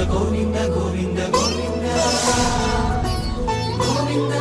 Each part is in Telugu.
గోవింద గోవింద గోవింద గోవింద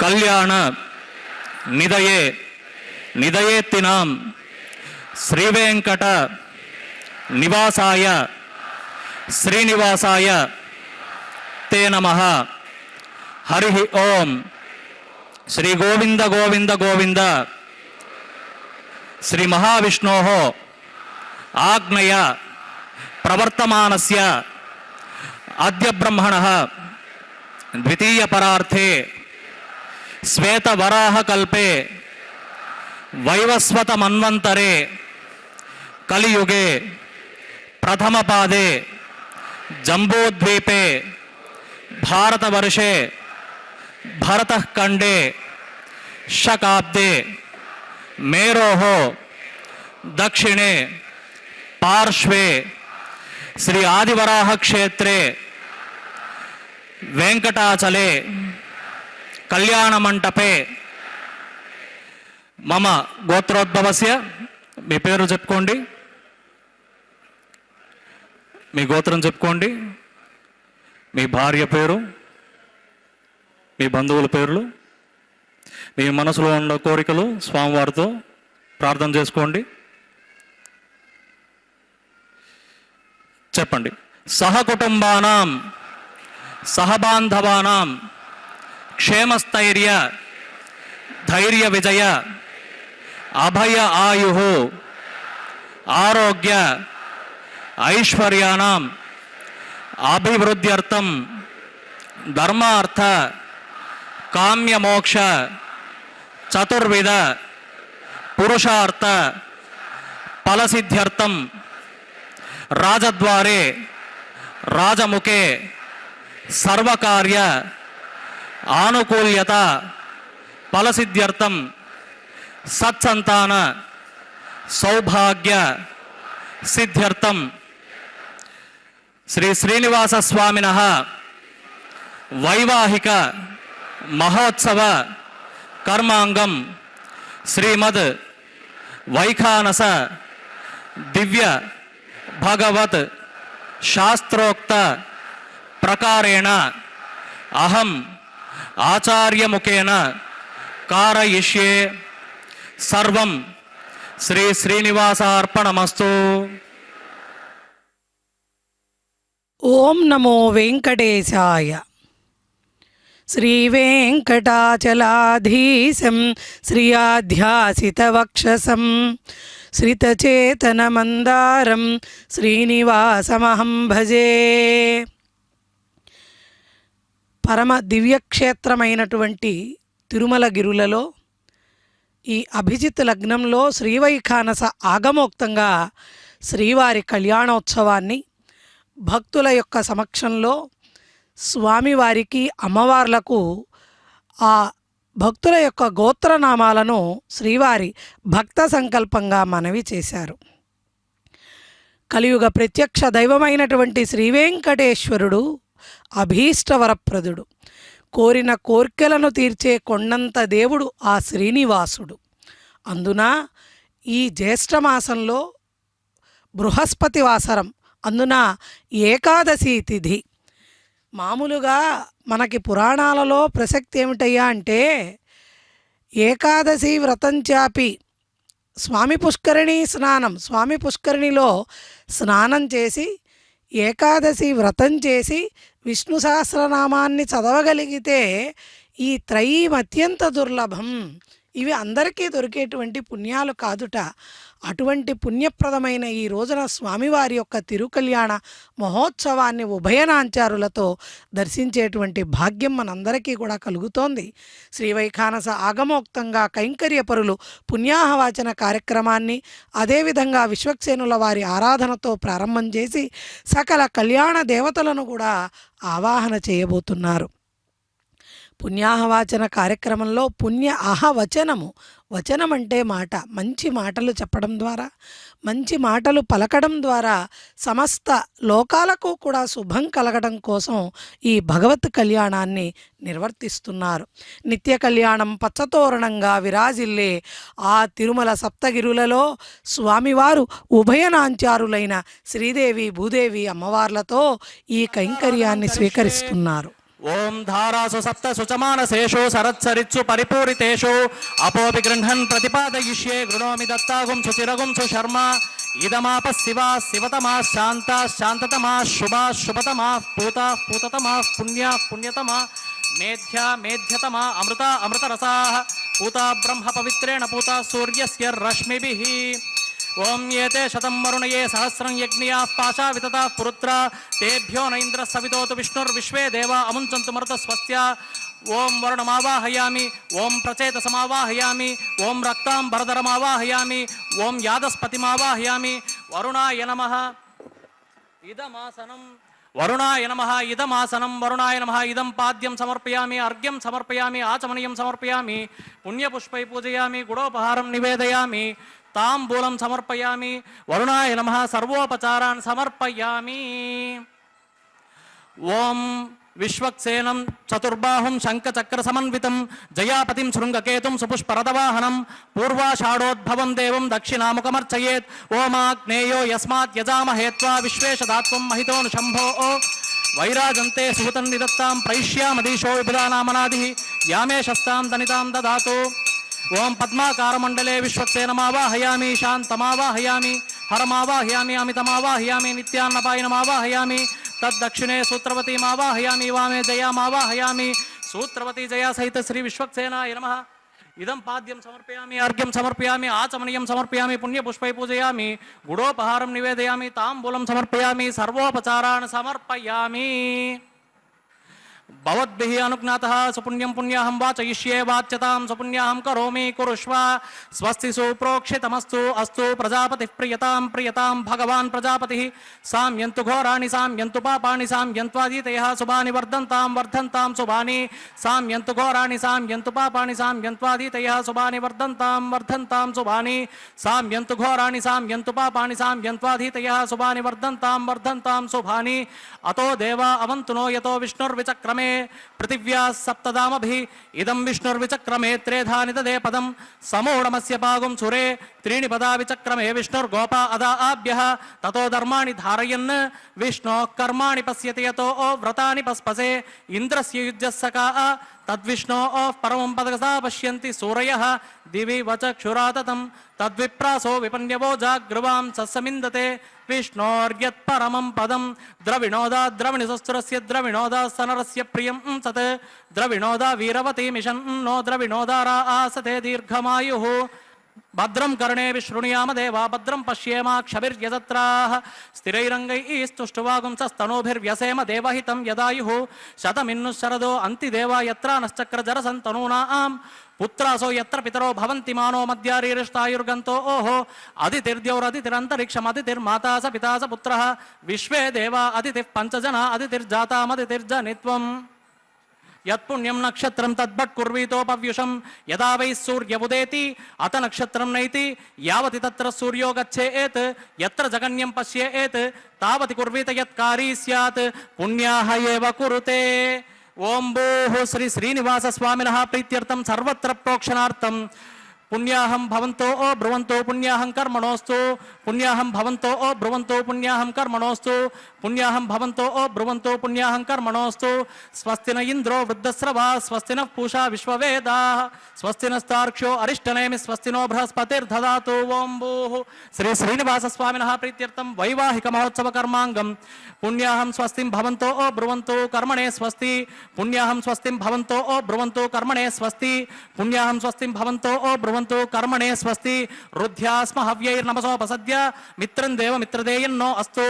కళ్యాణ నిదయే నిదయేత్తినాం శ్రీవేంకట నివాసాయ శ్రీనివాసాయ తే నమః. హరి ఓం. శ్రీ గోవింద గోవింద గోవింద. శ్రీ మహావిష్ణోః ఆజ్ఞయ ప్రవర్తమానస్య అద్య బ్రహ్మణః ద్వితీయ పరార్థే శ్వేతవరాహకల్పే వైవస్వత మన్వంతరే కలియుగే ప్రథమపాదే జంబూద్వీపే భారతవర్షే భరతఖండే శకాబ్దే మేరోః దక్షిణే పార్శ్వే శ్రీ ఆదివరాహ క్షేత్రే వెంకటాచలే కళ్యాణమంటపే మమ గోత్రోద్భవస్య. మీ పేరు చెప్పుకోండి, మీ గోత్రం చెప్పుకోండి, మీ భార్య పేరు, మీ బంధువుల పేర్లు, మీ మనసులో ఉన్న కోరికలు స్వామివారితో ప్రార్థన చేసుకోండి. చెప్పండి. సహకుటుంబానాం సహబాంధవానాం క్షేమస్థైర్య ధైర్య విజయ అభయ ఆయు ఆరోగ్య ఐశ్వర్యానాం అభివృద్ధ్యర్థం ధర్మార్థ కామ్యమోక్ష చతుర్విధ పురుషార్థ ఫలసిద్ధ్యర్థం రాజద్వారే రాజముఖే సర్వకార్య ఆనుకూల్యత ఫలసిద్ధ్యర్థం సత్సంతాన సౌభాగ్య సిద్ధ్యర్థం శ్రీ శ్రీనివాస స్వామినః వైవాహిక మహోత్సవ కర్మాంగం శ్రీమద్ వైఖానస దివ్య భగవత్ శాస్త్రోక్త ప్రకారేణ అహం ఆచార్యముఖేన కారయిష్యే. సర్వం శ్రీ శ్రీనివాసార్పణమస్తు. ఓం నమో వెంకటేశాయ. శ్రీవేంకటాచలాధీశం శ్రియాధ్యాసితవక్షసం శ్రితచేతనమందారం శ్రీనివాసమహం భజే. పరమ దివ్యక్షేత్రమైనటువంటి తిరుమలగిరులలో ఈ అభిజిత్ లగ్నంలో శ్రీవైఖానస ఆగమోక్తంగా శ్రీవారి కళ్యాణోత్సవాన్ని భక్తుల యొక్క సమక్షంలో స్వామివారికి అమ్మవార్లకు ఆ భక్తుల యొక్క గోత్రనామాలను శ్రీవారి భక్త సంకల్పంగా మనవి చేశారు. కలియుగ ప్రత్యక్ష దైవమైనటువంటి శ్రీవేంకటేశ్వరుడు అభీష్టవరప్రదుడు. కోరిన కోర్కెలను తీర్చే కొండంత దేవుడు ఆ శ్రీనివాసుడు. అందున ఈ జ్యేష్ఠమాసంలో బృహస్పతి వాసరం, అందున ఏకాదశి తిథి. మామూలుగా మనకి పురాణాలలో ప్రసక్తి ఏమిటయ్యా అంటే ఏకాదశి వ్రతం చాపి స్వామి పుష్కరిణి స్నానం, స్వామి పుష్కరిణిలో స్నానం చేసి ఏకాదశి వ్రతం చేసి విష్ణు సహస్రనామాన్ని చదవగలిగితే ఈ త్రయీం అత్యంత దుర్లభం. ఇవి అందరికీ దొరికేటువంటి పుణ్యాలు కాదుట. అటువంటి పుణ్యప్రదమైన ఈ రోజున స్వామివారి యొక్క తిరుకళ్యాణ మహోత్సవాన్ని ఉభయనాంచారులతో దర్శించేటువంటి భాగ్యం మనందరికీ కూడా కలుగుతోంది. శ్రీవైఖానస ఆగమోక్తంగా కైంకర్యపరులు పుణ్యాహవాచన కార్యక్రమాన్ని అదేవిధంగా విశ్వక్సేనుల వారి ఆరాధనతో ప్రారంభం చేసి సకల కళ్యాణ దేవతలను కూడా ఆవాహన చేయబోతున్నారు. పుణ్యాహవాచన కార్యక్రమంలో పుణ్య ఆహవచనము, వచనం అంటే మాట, మంచి మాటలు చెప్పడం ద్వారా, మంచి మాటలు పలకడం ద్వారా సమస్త లోకాలకు కూడా శుభం కలగడం కోసం ఈ భగవత్ కళ్యాణాన్ని నిర్వర్తిస్తున్నారు. నిత్య కళ్యాణం పచ్చతోరణంగా విరాజిల్లే ఆ తిరుమల సప్తగిరులలో స్వామివారు ఉభయనాంచారులైన శ్రీదేవి భూదేవి అమ్మవార్లతో ఈ కైంకర్యాన్ని స్వీకరిస్తున్నారు. ఓం ధారాసు సప్తసు చ మానసేషు సరత్సరిత్సు పరిపూరితేషు అపోపి గృహన్ ప్రతిపాదయిష్యే గృణోమి దత్తాగుం సుచిరగుం సుశర్మ ఇదమాప శివా శివతమా శాంతా శాంతతమా శుభా శుభతమా పూతా పూతతమా పుణ్యా పుణ్యతమా మేధ్యా మేధ్యతమా అమృత అమృతరసా పూతా బ్రహ్మ పవిత్రేణ పూతా సూర్యస్య రశ్మిభిః ఓం ఏతే శతం వరుణయే సహస్రం యజ్ఞియా పాశా వితతా పురుత్ర తేభ్యో నైంద్ర సవితోతు విష్ణుర్విశ్వే దేవా అముంచంతు మరుత స్వస్త్య ఓం వరుణమావాహయామి ఓం ప్రచేతసమావాహయామి ఓం రక్తాంబరధరమావాహయామి ఓం యాదస్పతిమావాహయామి వరుణాయ నమః ఇదమాసనం వరుణాయ నమః ఇదమాసనం వరుణాయ నమః ఇదం పాద్యం సమర్పయామి అర్ఘ్యం సమర్పయామి ఆచమనీయం సమర్పయామి పుణ్యపుష్పై పూజయామి గుడోపహారం నివేదయామి తాంబూలం సమర్పయామి వరుణాయ నమః సర్వోపచారాన్ సమర్పయామి ఓం విశ్వక్సేనం చతుర్బాహుం శంఖచక్ర సమన్వితం జయాపతిం శృంగకేతుం సుపుష్పరథవాహనం పూర్వాషాఢోద్భవం దేవం దక్షిణాముఖమర్చయేత్ ఓమాగ్నేయో యస్మాత్ యజామహే త్వా విశ్వేశదాత్వం మహితోను శంభో వైరాజంతే సుహృతం నిదత్తాం ప్రైష్యామదీశో విబుధానామనాదిః యామే శస్తాం దనితాం దదాతు ఓం పద్మాకారమండలే విశ్వక్సేనమావాహయామి శాంతమావాహయామి హరమావాహయామి అమితమావాహయామి నిత్యాన్నపాయనమావాహయామి తద్దక్షిణే సూత్రవతీమావాహయామి వామే జయామావాహయామి సూత్రవతీ జయా సహిత శ్రీ విశ్వక్సేనాయ నమః ఇదం పాద్యం సమర్పయామి అర్ఘ్యం సమర్పయామి ఆచమనీయం సమర్పయామి పుణ్యపుష్పై పూజయామి గుడోపహారం నివేదయామి తాంబూలం సమర్పయామి సర్వోపచారాన్ సమర్పయామి భవద్భిః అనుజ్ఞాతః సుపుణ్యం పుణ్యాహం వాచయిష్యే వాచ్యతాం సుపుణ్యాహం కరోమి కురుష్వ స్వస్తి సుప్రోక్షితమస్తు అస్తు ప్రజాపతిః ప్రియతాం ప్రియతాం భగవాన్ ప్రజాపతిః సామ్యంతు ఘోరాణి సామ్యంతు పాపాని సామ్యంత్వాదితయః శుభాని వర్ధంతాం వర్ధంతాం శుభాని సామ్యంతు ఘోరాణి సామ్యంతు పాపాని సామ్యంత్వాదితయః శుభాని వర్ధంతాం వర్ధంతాం శుభాని సామ్యంతు ఘోరాణి సామ్యంతు పాపాని సామ్యంత్వాదితయః శుభాని వర్ధంతాం వర్ధంతాం శుభాని అతో దేవా అవంతునో యతో విష్ణుర్విచక్రమే పృథివ్యా సప్తదామభిః ఇదం విష్ణుర్విచక్రమే త్రేధాని తదే పదం సమూఢమస్య పాగుం సురే త్రీణి పదా విచక్రమే విష్ణుర్గోపా అదా ఆభ్యః తతో ధర్మాణి ధారయన్ విష్ణోః కర్మాణి పశ్యతి యతో వ్రతాని పస్పసే ఇంద్రస్య యుజ్యస్సకా తద్విష్ణోః పరమం పదకసా పశ్యంతి సూరయః దివి వచక్షురాతతం తద్విప్రాసో విపన్యవో జాగ్రువాం సస్సమిందతే విష్ణోర్యత్ పరమం పదం ద్రవిణోదా ద్రవిణసస్సురస్య ద్రవిణోదా సనరస్య ప్రియం సత్ ద్రవిణోదా వీరవతి మిషన్ నో ద్రవిణోదారా ఆసతే దీర్ఘమాయుః భద్రం కర్ణేభిః శృణుయామ దేవా భద్రం పశ్యేమాక్షభిర్యజత్రాః స్థిరైరంగైః స్తుష్టువాగుంసస్తనూభిర్వ్యసేమ దేవహితం యదాయుః శతమిన్నుః అంతి దేవా యత్రా నశ్చక్రజరసంతనూనాం పుత్రాసో యత్ర పితరో భవంతి మానో మధ్యారీరిష్టాయుర్గంతో ఓహో అదితిర్ద్యౌరదితిరంతరిక్షం అదితిర్మాతా స పితా స పుత్రః విశ్వే దేవా అదితిః పంచజనా అదితిర్జాతామదితిర్జనిత్వం యత్పుణ్యం నక్షత్రం తద్భట్ కుర్వీతోపవ్యుషం యదా వై సూర్యముదేతి అత నక్షత్రం నైతి యావతి తత్ర సూర్యో గచ్చేత్ యత్ర జగన్యం పశ్యేత్ తావతి కుర్వీత యత్కారీ స్యాత్ పుణ్యాః ఏవ కురుతే ఓం భూః శ్రీ శ్రీనివాస స్వామినః ప్రీత్యర్థం సర్వత్ర ప్రోక్షణార్థం పుణ్యాహం భవంతో ఓ బ్రువంతో పుణ్యాహం కర్మణోస్తు పుణ్యాహం భవంతో ఓ బ్రువంతో పుణ్యాహం కర్మణోస్తు పుణ్యాహం భవంతో ఓ బ్రువంతో పుణ్యాహం కర్మణోస్తు స్వస్తి న ఇంద్రో వృద్ధశ్రవా స్వస్తి నః పూషా విశ్వవేదాః స్వస్తి నస్తార్క్ష్యో అరిష్టనేమి స్వస్తి నో బృహస్పతిర్దదాతు ఓం భూః శ్రీ శ్రీనివాస స్వామినః ప్రీత్యర్థం వైవాహిక మహోత్సవ కర్మాంగం పుణ్యాహం స్వస్తిం భవంతో ఓ బ్రువంతో కర్మణే స్వస్తి పుణ్యాహం స్వస్తిం భవంతో ఓ బ్రువంతో కర్మణే స్వస్తి పుణ్యాహం స్వస్తిం భవంతో ఓ బ్రువంతో కర్మణే స్వస్తి రుధ్యాస్మ హవ్యైర్నమసోపసద్య మిత్రం దేవ మిత్రదేయన్నో అస్తు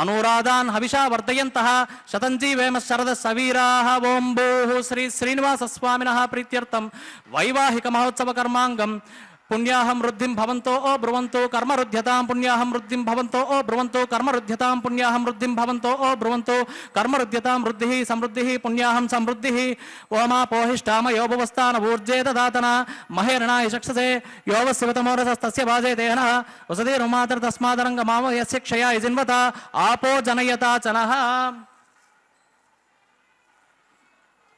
అనురాధాన్ హవిషా వర్ధయంతః శతం జీవేమ శరద సవీరాః ఓం భూః శ్రీ శ్రీనివాస స్వామినః ప్రీత్యర్థం వైవాహిక మహోత్సవ కర్మాంగం పుణ్యాహం వృద్ధిం భవంతో ఓ బ్రువంతో కర్మరుధ్యతాం పుణ్యాహం వృద్ధిం భవంతో ఓ బ్రువంతో కర్మరుధ్యతాం పుణ్యాహం వృద్ధిం భవంతో ఓ బ్రువంతో కర్మరుధ్యతాం వృద్ధిః సమృద్ధిః పుణ్యాహం సమృద్ధిః ఓమాపోహిష్టామ యోభవస్థాన ఊర్జే దదాతన మహేరణాయ చక్షసే యోవస్యవతమోరసస్తస్య భాజే దేహనః వసతిరుమాతర్ తస్మాదరంగమావ యస్య క్షయాయ జిన్వత ఆపో జనయతా చనః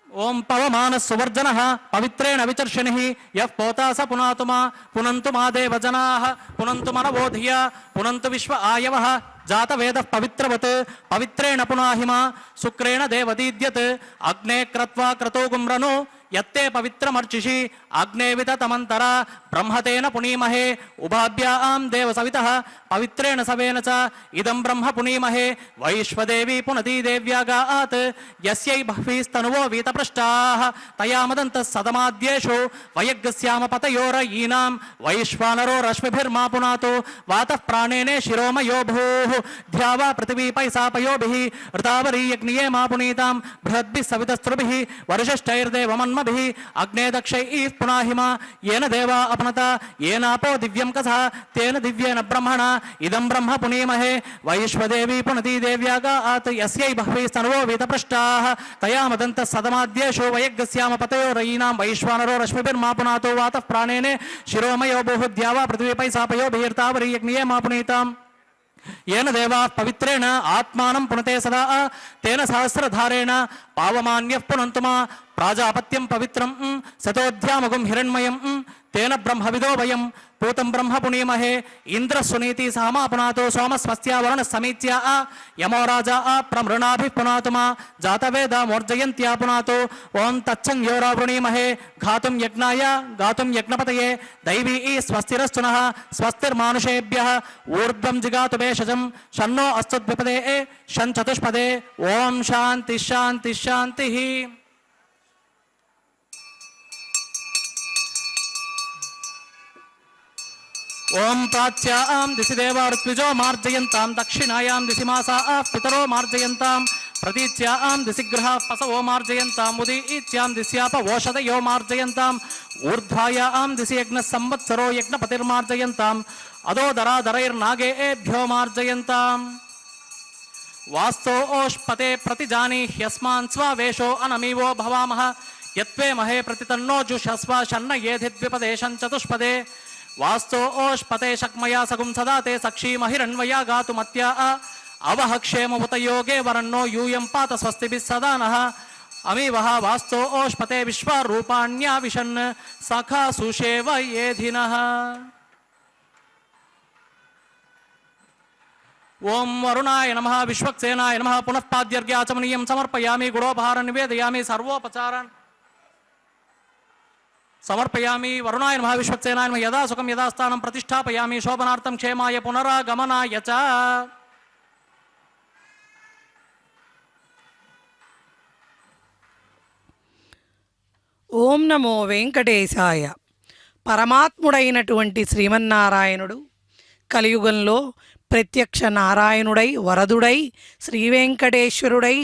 ఓం పవమాన సువర్జన పవిత్రేణ విచర్షణి యః పోతా స పునాతు మా పునంతు మా దేవజనాః పునంతు మనవోధియ పునంతు విశ్వ ఆయవః जातवेदः पवित्रवत् पवित्रेण पुनाहिमा शुक्रेण देवदीद्यत् अग्ने क्रत्वा क्रतो गुम्रनो यत्ते पवित्रमर्चिषि अग्ने विततमन्तरा ब्रह्मतेन पुनीमहे उभाभ्यां देवसवितः पवित्रेण सवेन च इदं ब्रह्म पुनीमहे वैश्वदेवी पुनती देव्यागात् यस्यै बह्वीस्तनुवो वीतपृष्टाः तया मदन्तः सदमाद्येषु वयग्स्याम पतयोरयीनां वैश्वानरो रश्मिभिर्मा पुनातो वातः प्राणेने शिरोमयो भूः ध्यावा पृथिवी पैसापयोभिः ऋतावरीयग्निये मा पुनीतां बृहद्भिः सवितस्त्रुभिः वर्षिष्ठैर्देवमन्म अग्ने दक्षैः पुनाहिमा येन देवा अपनता येनापो दिव्यं कसः तेन दिव्येन ब्रह्मणा इदं ब्रह्म पुनीमहे वैश्वदेवी पुनती देव्यागात् यस्यै बह्वीस्तनुवो वीतपृष्टाः तया मदन्तः सदमाद्येषु वयग्स्याम पतयोरयीनां वैश्वानरो रश्मिभिर्मा पुनातो वातः प्राणेने शिरोमयो भूः द्यावा पृथिवीपै सापयोभिर्तावरीयग्निये मा पुनीताम् येन देवाः पवित्रेण आत्मानं पुनते सदा तेन सहस्रधारेण पावमान्यः पुनन्तु मा प्राजापत्यं पवित्रं सतोऽध्यामगुं हिरण्मयं तेन ब्रह्मविदो वयं पूतं ब्रह्म पुनीमहे इन्द्रस्वनीति सहमा पुनातो सोमस्वस्या वरुणः समीत्या यमो राजा प्रमृणाभिः पुनातु मा जातवेदा मोर्जयन्त्या पुनातो ॐ तच्छं योरा वृणीमहे घातुं यज्ञाय गातुं यज्ञपतये दैवी स्वस्तिरस्तु नः स्वस्तिर्मानुषेभ्यः ऊर्ध्वं जिगातु भेषजं शन्नो अस्तुद्विपदे शं चतुष्पदे ॐ शान्ति शान्ति शान्तिः। ओं प्राच्यां दिशि देवा ऋत्विजो मार्जयन्तां दक्षिणायां दिशि मासाः पितरो मार्जयन्तां प्रतीच्यां दिशि गृहाः पसवो मार्जयन्ताम् उदीच्यां दिश्याप ओषधयो मार्जयन्ताम् ऊर्ध्वायां दिशि यज्ञः संवत्सरो यज्ञपतिर्मार्जयन्ताम् अदोदरादरैर्नागेभ्यो मार्जयन्ताम् वास्तोष्पते प्रतिजानीह्यस्मान् स्वावेशो अनमीवो भवामः यत्वे महे प्रतितन्नो जुषस्व शन्न येधिद्विपदे शञ्चतुष्पदे वास्तोष्पते शक्मया सगुं सदा ते सक्षीमहिरण्वया गातुमत्या अवह क्षेममुत योगे वरन्नो यूयं पात स्वस्तिभिः सदा नः अमीवः वास्तोष्पते विश्वरूपाण्या विशन् सखा सुषेव येधिनः। ओं वरुणाय नमः विश्वक्सेनाय नमः पुनः पाद्यर्घ्याचमनीयं समर्पयामि गुडोपहारं निवेदयामि सर्वोपचारान् समर्पयामि वरुणाय नमः विश्वक्सेनाय नमः यदा सुखं यदा स्थानं प्रतिष्ठापयामि शोभनार्थं क्षेमाय पुनरागमनाय च। ఓం నమో వెంకటేశాయ. పరమాత్ముడైనటువంటి శ్రీమన్నారాయణుడు కలియుగంలో ప్రత్యక్ష నారాయణుడై వరదుడై శ్రీ వెంకటేశ్వరుడై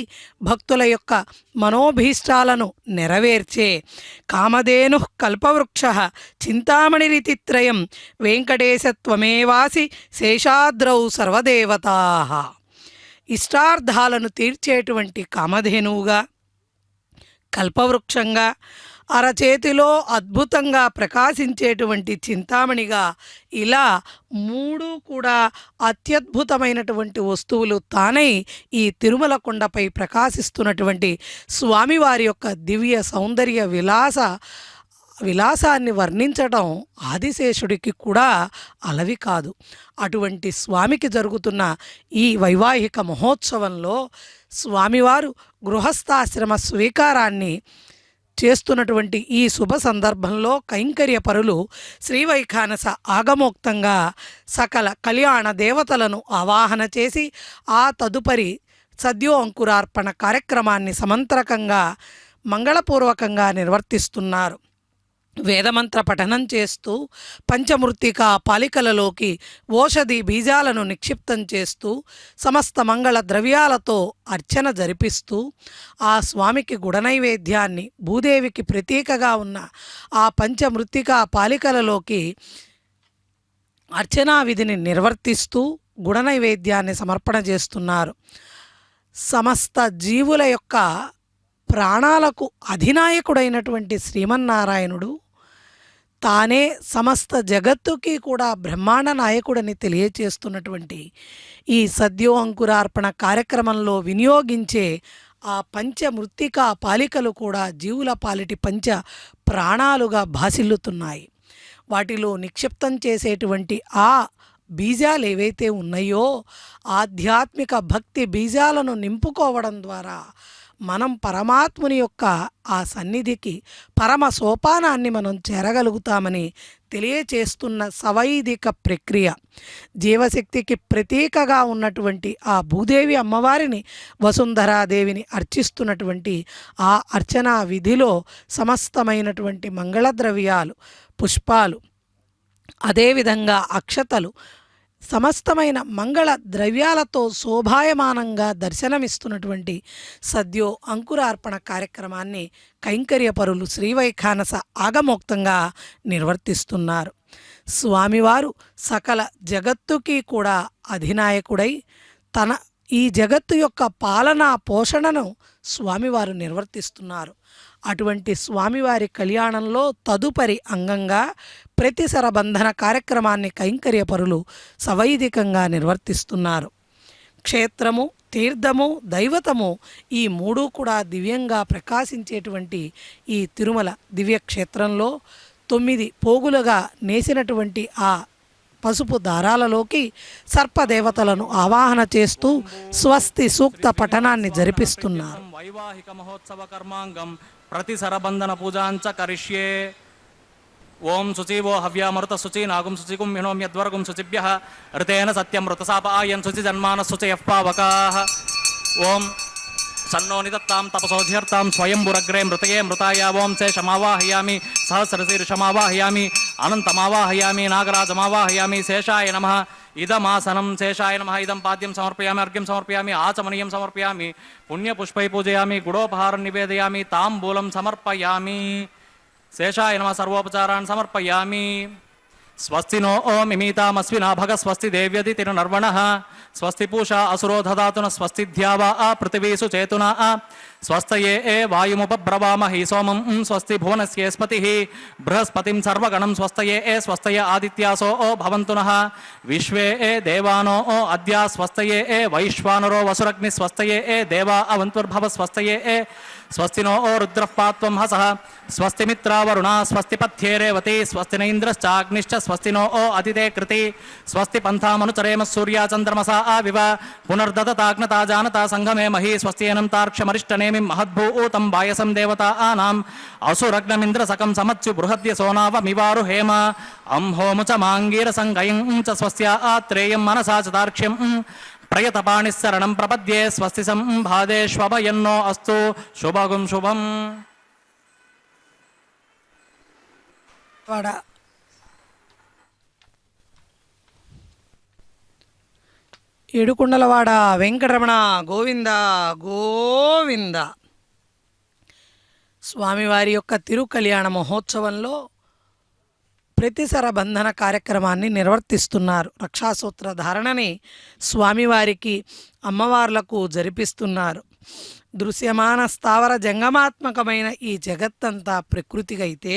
భక్తుల యొక్క మనోభీష్టాలను నెరవేర్చే కామధేను కల్పవృక్ష చింతామణిరితిత్రయం వెంకటేశత్వమేవాసి శేషాద్రౌ సర్వదేవతా. ఇష్టార్థాలను తీర్చేటువంటి కామధేనువుగా కల్పవృక్షంగా అరచేతిలో అద్భుతంగా ప్రకాశించేటువంటి చింతామణిగా ఇలా మూడు కూడా అత్యద్భుతమైనటువంటి వస్తువులు తానై ఈ తిరుమల కొండపై ప్రకాశిస్తున్నటువంటి స్వామివారి యొక్క దివ్య సౌందర్య విలాసాన్ని వర్ణించడం ఆదిశేషుడికి కూడా అలవి కాదు. అటువంటి స్వామికి జరుగుతున్న ఈ వైవాహిక మహోత్సవంలో స్వామివారు గృహస్థాశ్రమ స్వీకారాన్ని చేస్తున్నటువంటి ఈ శుభ సందర్భంలో కైంకర్య పరులు శ్రీవైఖానస ఆగమోక్తంగా సకల కళ్యాణ దేవతలను ఆవాహన చేసి ఆ తదుపరి సద్యో అంకురార్పణ కార్యక్రమాన్ని సమంత్రకంగా మంగళపూర్వకంగా నిర్వర్తిస్తున్నారు. వేదమంత్ర పఠనం చేస్తూ పంచమృత్తికా పాలికలలోకి ఓషధి బీజాలను నిక్షిప్తం చేస్తూ సమస్త మంగళ ద్రవ్యాలతో అర్చన జరిపిస్తూ ఆ స్వామికి గుడనైవేద్యాన్ని భూదేవికి ప్రతీకగా ఉన్న ఆ పంచమృత్తికా పాలికలలోకి అర్చనా విధిని నిర్వర్తిస్తూ గుడనైవేద్యాన్ని సమర్పణ చేస్తున్నారు. సమస్త జీవుల యొక్క ప్రాణాలకు అధినాయకుడైనటువంటి శ్రీమన్నారాయణుడు తానే సమస్త జగత్తుకి కూడా బ్రహ్మాండ నాయకుడని తెలియచేస్తున్నటువంటి ఈ సద్యో అంకురార్పణ కార్యక్రమంలో వినియోగించే ఆ పంచమృత్తికా పాలికలు కూడా జీవుల పాలిటి పంచ ప్రాణాలుగా భాసిల్లుతున్నాయి. వాటిలో నిక్షిప్తం చేసేటువంటి ఆ బీజాలు ఏవైతే ఉన్నాయో ఆధ్యాత్మిక భక్తి బీజాలను నింపుకోవడం ద్వారా మనం పరమాత్ముని యొక్క ఆ సన్నిధికి పరమ సోపానాన్ని మనం చేరగలుగుతామని తెలియచేస్తున్న సవైదిక ప్రక్రియ. జీవశక్తికి ప్రతీకగా ఉన్నటువంటి ఆ భూదేవి అమ్మవారిని వసుంధరాదేవిని అర్చిస్తున్నటువంటి ఆ అర్చనా విధిలో సమస్తమైనటువంటి మంగళద్రవ్యాలు, పుష్పాలు, అదేవిధంగా అక్షతలు, సమస్తమైన మంగళ ద్రవ్యాలతో శోభాయమానంగా దర్శనమిస్తున్నటువంటి సద్యో అంకురార్పణ కార్యక్రమాన్ని కైంకర్యపరులు శ్రీవైఖానస ఆగమోక్తంగా నిర్వర్తిస్తున్నారు. స్వామివారు సకల జగత్తుకి కూడా అధినాయకుడై ఈ జగత్తు యొక్క పాలనా పోషణను స్వామివారు నిర్వర్తిస్తున్నారు. అటువంటి స్వామివారి కళ్యాణంలో తదుపరి అంగంగా ప్రతిసర బంధన కార్యక్రమాన్ని కైంకర్యపరులు సవైదికంగా నిర్వర్తిస్తున్నారు. క్షేత్రము, తీర్థము, దైవతము ఈ మూడు కూడా దివ్యంగా ప్రకాశించేటువంటి ఈ తిరుమల దివ్యక్షేత్రంలో 9 పోగులుగా నేసినటువంటి ఆ పసుపు దారాలలోకి సర్పదేవతలను ఆవాహన చేస్తూ స్వస్తి సూక్త పఠనాన్ని జరిపిస్తున్నారు. వైవాహిక మహోత్సవ కర్మాంగం ప్రతిసరబంధన పూజాంచ కరిష్యే. ఓం శుచివో హవ్యామృత శుచి నాగుం శుచికుం హిణోమ్యద్వర్గుం శుచిభ్యః ఋతేన సత్యం ఋతసాపాయన్ శుచి జన్మాన శుచయః పావకాః. ఓం సన్నో నిదత్తాం తపసోధ్యర్తాం స్వయంభురగ్రే మృతయే మృతాయ. ఓం శేషమావాహయామి సహస్రశీర్షమావాహయామి అనంతమావాహయామి నాగరాజమావాహయామి. శేషాయ నమః. ఇదమాసనం శేషాయ నమః. ఇదం పాద్యం సమర్పయామి, అర్ఘ్యం సమర్పయామి, ఆచమనీయం సమర్పయామి, పుణ్యపుష్పై పూజయామి, గుడోపహారం నివేదయామి, తాంబూలం సమర్పయామి. శేషాయ నమః. సర్వోపచారాన్ సమర్పయామి. స్వస్తి నో మిమీతామస్వినా భగ స్వస్తి దేవ్యదితిర్నర్వణః. స్వస్తి పూషా అసురో దదాతున స్వస్తి ధ్యావా పృథివీసు చేతునా. స్వస్తయే వాయుముపబ్రవామహి సోమం స్వస్తి భువనస్యేస్పతిః బృహస్పతిం సర్వగణం స్వస్తయే స్వస్తయ ఆదిత్యాసో భవంతు నః. విశ్వే దేవానో అద్యా స్వస్తయే వైశ్వానరో వసురగ్ని స్వస్తయే దేవా అవంతుర్భవ స్వస్తయే. స్వస్తి నో రుద్రః పాత్వం హసః. స్వస్తి మిత్రావరుణ స్వస్తి పథ్యే రేవతి. స్వస్తి నైంద్రశ్చాగ్నిశ్చ స్వస్తి నో అతిథే కృతి. స్వస్తి పంథామనుచరేమ సూర్యాచంద్రమసా వివ పునర్దదతాగ్నతా జానతా సంగమే మహి. స్వస్తి తార్క్ష్యమరిష్టనేమి మహద్భూతం వాయసం దేవతానాం. అసురగ్నమింద్రసకం సమత్యు బృహద్యసోనావమివారు హేమ. అంహోముచ మాంగీరసంగయం చ స్వస్యాత్రేయం మనసా చ తార్క్ష్యం. ప్రయతపాణిశరణం ప్రపద్యే. స్వస్తి సంభాదేష్వభయన్నో అస్తు శుభగుం శుభం. ఏడుకొండలవాడ వెంకటరమణ గోవింద గోవింద. స్వామివారి యొక్క తిరుకళ్యాణ మహోత్సవంలో ప్రతిసర బంధన కార్యక్రమాన్ని నిర్వర్తిస్తున్నారు. రక్షాసూత్ర ధారణని స్వామివారికి అమ్మవార్లకు జరిపిస్తున్నారు. దృశ్యమాన స్థావర జంగమాత్మకమైన ఈ జగత్తంతా ప్రకృతికైతే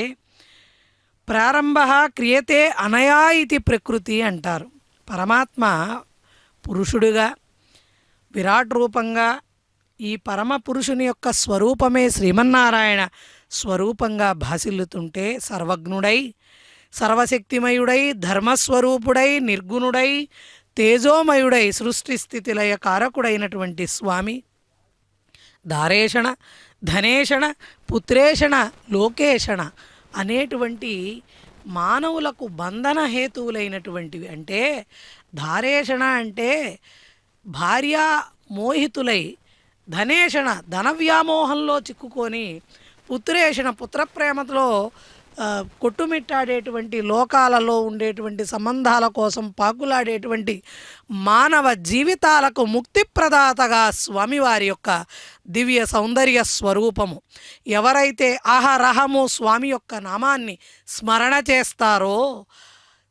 ప్రారంభ క్రియతే అనయా ఇది ప్రకృతి అంటారు. పరమాత్మ పురుషుడుగా విరాట్ రూపంగా ఈ పరమ పురుషుని యొక్క స్వరూపమే శ్రీమన్నారాయణ స్వరూపంగా భాసిల్లుతుంటే సర్వజ్ఞుడై, సర్వశక్తిమయుడై, ధర్మస్వరూపుడై, నిర్గుణుడై, తేజోమయుడై, సృష్టి స్థితి లయ కారకుడైనటువంటి స్వామి దారేషణ, ధనేషణ, పుత్రేషణ, లోకేషణ అనేటువంటి మానవులకు బంధన హేతువులైనటువంటివి. అంటే ధారేషణ అంటే భార్య మోహితులై, ధనేషణ ధన వ్యామోహంలో చిక్కుకొని, పుత్రేషణ పుత్రప్రేమలో కొట్టుమిట్టాడేటువంటి, లోకాలలో ఉండేటువంటి సంబంధాల కోసం పాకులాడేటువంటి మానవ జీవితాలకు ముక్తిప్రదాతగా స్వామివారి యొక్క దివ్య సౌందర్య స్వరూపము. ఎవరైతే అహరహము స్వామి యొక్క నామాన్ని స్మరణ చేస్తారో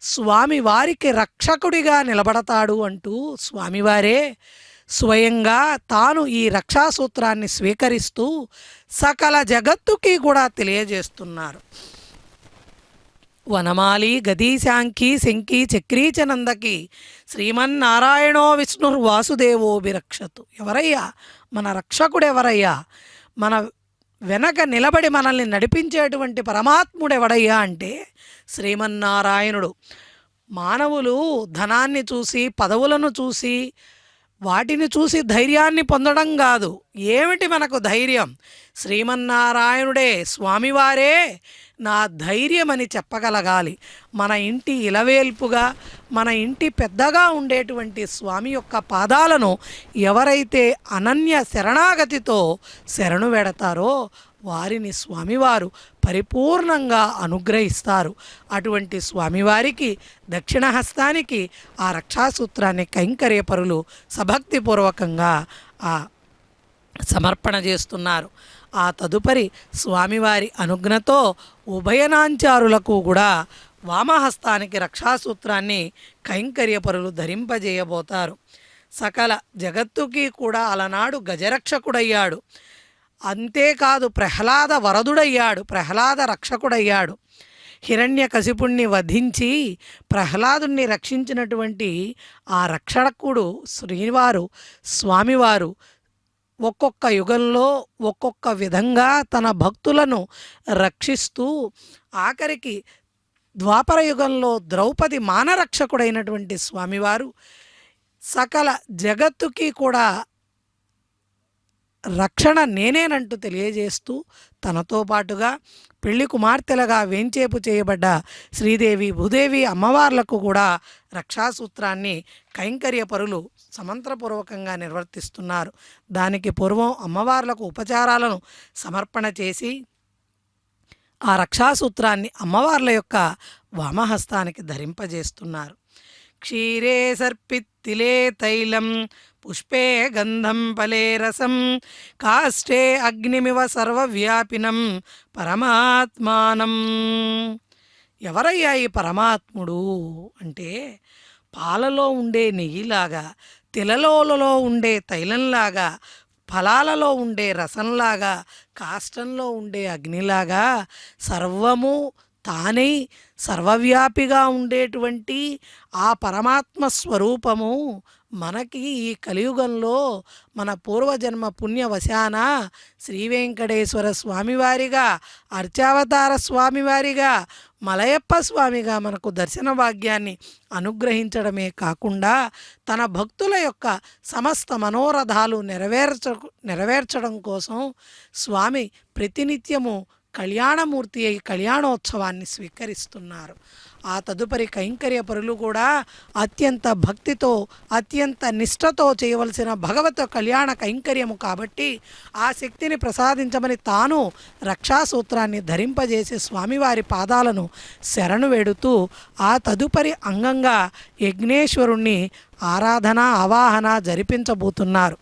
స్వామి వారికి రక్షకుడిగా నిలబడతాడు అంటూ స్వామివారే స్వయంగా తాను ఈ రక్షాసూత్రాన్ని స్వీకరిస్తూ సకల జగత్తుకి కూడా తెలియజేస్తున్నారు. వనమాలి గదీశాంకి శంకి చక్రీచనందకి శ్రీమన్నారాయణో విష్ణుర్వాసుదేవో విరక్షతు. ఎవరయ్యా మన రక్షకుడు? ఎవరయ్యా మన వెనక నిలబడి మనల్ని నడిపించేటువంటి పరమాత్ముడు ఎవడయ్యా అంటే శ్రీమన్నారాయణుడు. మానవులు ధనాన్ని చూసి, పదవులను చూసి, వాటిని చూసి ధైర్యాన్ని పొందడం కాదు. ఏమిటి మనకు ధైర్యం? శ్రీమన్నారాయణుడే, స్వామివారే నా ధైర్యమని చెప్పగలగాలి. మన ఇంటి ఇలవేల్పుగా, మన ఇంటి పెద్దగా ఉండేటువంటి స్వామి యొక్క పాదాలను ఎవరైతే అనన్య శరణాగతితో శరణు వెడతారో వారిని స్వామివారు పరిపూర్ణంగా అనుగ్రహిస్తారు. అటువంటి స్వామివారికి దక్షిణహస్తానికి ఆ రక్షాసూత్రాన్ని కైంకర్యపరులు సభక్తిపూర్వకంగా సమర్పణ చేస్తున్నారు. ఆ తదుపరి స్వామివారి అనుజ్ఞతో ఉభయనాంచారులకు కూడా వామహస్తానికి రక్షాసూత్రాన్ని కైంకర్యపరులు ధరింపజేయబోతారు. సకల జగత్తుకి కూడా అలనాడు గజరక్షకుడయ్యాడు. అంతేకాదు ప్రహ్లాద వరదుడయ్యాడు, ప్రహ్లాద రక్షకుడయ్యాడు. హిరణ్యకశిపుణ్ణి వధించి ప్రహ్లాదుణ్ణి రక్షించినటువంటి ఆ రక్షకుడు స్వామివారు ఒక్కొక్క యుగంలో ఒక్కొక్క విధంగా తన భక్తులను రక్షిస్తూ ఆఖరికి ద్వాపర యుగంలో ద్రౌపది మానరక్షకుడైనటువంటి స్వామివారు సకల జగత్తుకి కూడా రక్షణ నేనేనంటూ తెలియజేస్తూ తనతో పాటుగా పెళ్లి కుమార్తెలుగా వేంచేపు చేయబడ్డ శ్రీదేవి, భూదేవి అమ్మవార్లకు కూడా రక్షాసూత్రాన్ని కైంకర్యపరులు సమంత్రపూర్వకంగా నిర్వర్తిస్తున్నారు. దానికి పూర్వం అమ్మవార్లకు ఉపచారాలను సమర్పణ చేసి ఆ రక్షాసూత్రాన్ని అమ్మవార్ల యొక్క వామహస్తానికి ధరింపజేస్తున్నారు. క్షీరే సర్పిత్తిలే తైలం పుష్పే గంధం ఫలే రసం కాష్టే అగ్నిమివ సర్వవ్యాపినం పరమాత్మానం. ఎవరయ్యా ఈ పరమాత్ముడు అంటే పాలలో ఉండే నెయ్యిలాగా, తిలలోలలో ఉండే తైలంలాగా, ఫలాలలో ఉండే రసంలాగా, కాష్టంలో ఉండే అగ్నిలాగా సర్వము తానై సర్వవ్యాపిగా ఉండేటువంటి ఆ పరమాత్మ స్వరూపము మనకి ఈ కలియుగంలో మన పూర్వజన్మ పుణ్యవశాన శ్రీవేంకటేశ్వర స్వామివారిగా, అర్చావతార స్వామివారిగా, మలయప్ప స్వామిగా మనకు దర్శన భాగ్యాన్ని అనుగ్రహించడమే కాకుండా తన భక్తుల యొక్క సమస్త మనోరథాలు నెరవేర్చడం కోసం స్వామి ప్రతినిత్యము కళ్యాణమూర్తి అయి కళ్యాణోత్సవాన్ని స్వీకరిస్తున్నారు. ఆ తదుపరి కైంకర్యపరులు కూడా అత్యంత భక్తితో, అత్యంత నిష్ఠతో చేయవలసిన భగవత్ కళ్యాణ కైంకర్యము కాబట్టి ఆ శక్తిని ప్రసాదించమని తాను రక్షాసూత్రాన్ని ధరింపజేసి స్వామివారి పాదాలను శరణు వేడుతూ ఆ తదుపరి అంగంగా యజ్ఞేశ్వరుణ్ణి ఆరాధన, ఆవాహన జరిపించబోతున్నారు.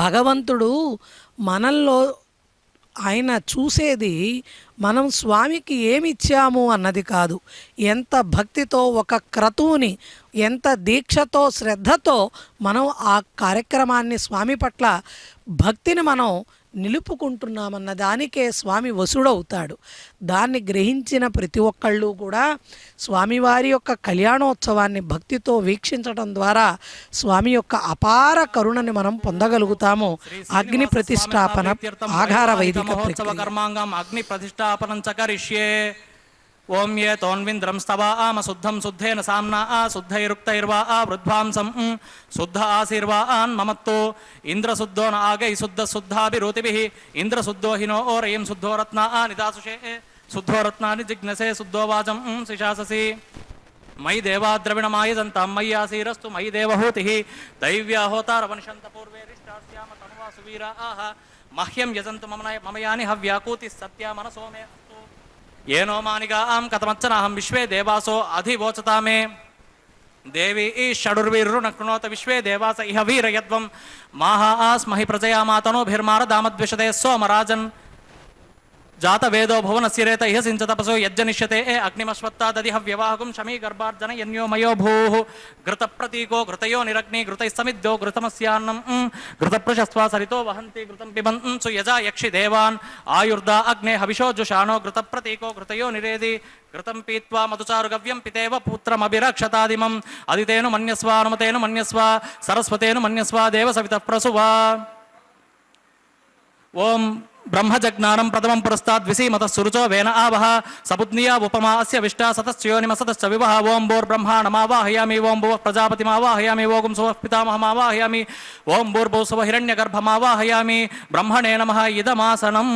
భగవంతుడు మనల్లో ఆయన చూసేది మనం స్వామికి ఏమి ఇచ్చాము అన్నది కాదు, ఎంత భక్తితో ఒక క్రతువుని, ఎంత దీక్షతో, శ్రద్ధతో మనం ఆ కార్యక్రమాన్ని స్వామి పట్ల భక్తిని మనం నిలుపుకుంటున్నామన్న దానికే స్వామి వసుడవుతాడు. దాన్ని గ్రహించిన ప్రతి ఒక్కళ్ళు కూడా స్వామివారి యొక్క కళ్యాణోత్సవాన్ని భక్తితో వీక్షించడం ద్వారా స్వామి యొక్క అపార కరుణని మనం పొందగలుగుతాము. అగ్ని ప్రతిష్టాపన ఆఘార వైదిక కర్మాంగం అగ్ని ప్రతిష్టాపనం చకరిష్యే. ఓం ఏ తోన్వింద్రం స్తవా ఆమ శుద్ధం శుద్ధేన సామ్నా ఆ శుద్ధైరుక్తైర్వా ఆ వృద్ధ్వాంసం శుద్ధ ఆశీర్వాన్ మమత్తో ఇంద్రశుద్ధో న ఆగై శుద్ధ శుద్ధాభిరుతిభిః ఇంద్రశుద్ధో హినో ఓరయం శుద్ధో రత్నా ఆ నిదాసుషే శుద్ధో రత్నాని జిజ్ఞసే శుద్ధో వాచం శిశాససి. మయి దేవాద్రవిణమాయజంతాం మయి ఆసీరస్తు మయి దేవహూతిః దైవ్యా హోతారవనిషంత పూర్వేరిష్టాస్యామ తనువాసు వీరా ఆహ మహ్యం యజంతు మమయాని హవ్యాకూతి సత్యా మనసో మే ఏనో మానిగాం కథమచ్చనాహం విశ్వే దేవాసో అధివోచతామే. దేవి ఈ షడుర్వీరునక్నోత విశ్వే దేవాస ఇహ వీరయద్వం మాహా ఆస్మహి ప్రజయా మాతనోభిర్మారదామద్విషతే సోమరాజన్ జాత వేదో భువనస్య రేత ఇహ సించ తపసో యజ్జనిష్యతే అగ్నిమశ్వత్తాదదిహ వ్యవాహకం శమీ గర్భార్జన యన్యో మయో భూః ఘృత ప్రతీకో ఘృతయో నిరగ్ని ఘృతైస్తమిద్దో ఘృతమస్యాన్నం ఘృతపృశస్వా సరితో వహంతి ఘృతం పిబంతు యజా యక్షి దేవాన్ ఆయుర్దా అగ్నే హవిషో జుషాణో ఘృత ప్రతీకో ఘృతయో నిరేది ఘృతం పీత్వా మధుచారు గవ్యం పితేవ పుత్రమభిరక్షతాదిమం అదితేను మన్యస్వ అనుమతేను మన్యస్వ సరస్వతేను మన్యస్వ దేవ సవిత ప్రసువా. ఓం ब्रह्मजज्ञानं प्रथमं पुरस्ताद्विसीमतः सुरुचो वेन आवह सपुत्न्या उपमा अस्य विष्टा सतश्चयोनिमसतश्च विवह ओं भूर्ब्रह्माणमावाहयामि ओं भुवः प्रजापतिमावाहयामि ओं सुवः पितामहमावाहयामि ओं भूर्भुवस्सुवः हिरण्यगर्भमावाहयामि ब्रह्मणे नमः इदमासनम्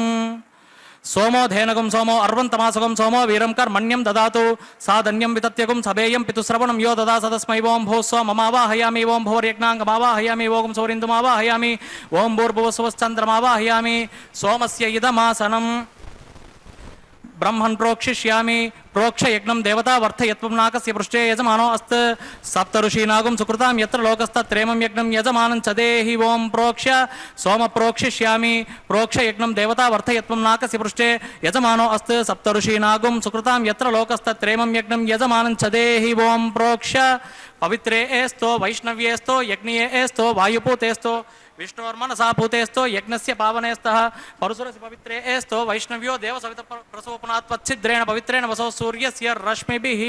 सोमो धेनगुं सोमो अर्वन्तमासुगं सोमो वीरं कर्मण्यं ददातु साधन्यं वितत्यगुं सभेयं पितुश्रवणं यो ददा सदस्मै ओं भूः सोममावाहयामि ओं भूर्यज्ञाङ्गमावाहयामि ओं सौरिन्दुमावाहयामि ओं भूर्भुवस्सुवश्चन्द्रमावाहयामि सोमस्य इदमासनं ब्रह्मन् प्रोक्षिष्यामि प्रोक्ष यज्ञं देवता वर्थयत्वं नाकस्य पृष्ठे यजमानो अस्त सप्त ऋषीनागुं सुकृतां यत्र लोकस्तत्रेमं यज्ञं यजमानं च देहि ओं प्रोक्ष्य सोम प्रोक्षिष्यामि प्रोक्ष यज्ञं देवता वर्थयत्वं नाकस्य पृष्ठे यजमानो अस्त सप्त ऋषीनागुं सुकृतां यत्र लोकस्तत्रेमं यज्ञं यजमानं च देहि ओं प्रोक्ष्य पवित्रे एस्तो वैष्णव्येस्तो यज्ञिये वायुपूतेस्तो विष्णोर्मनसा भूतेस्तो यज्ञस्य पावनेस्तः परशुरसि पवित्रे एस्तो वैष्णव्यो देवसवित प्रसोपनात्वच्छिद्रेण पवित्रेण वसो सूर्यस्य रश्मिभिः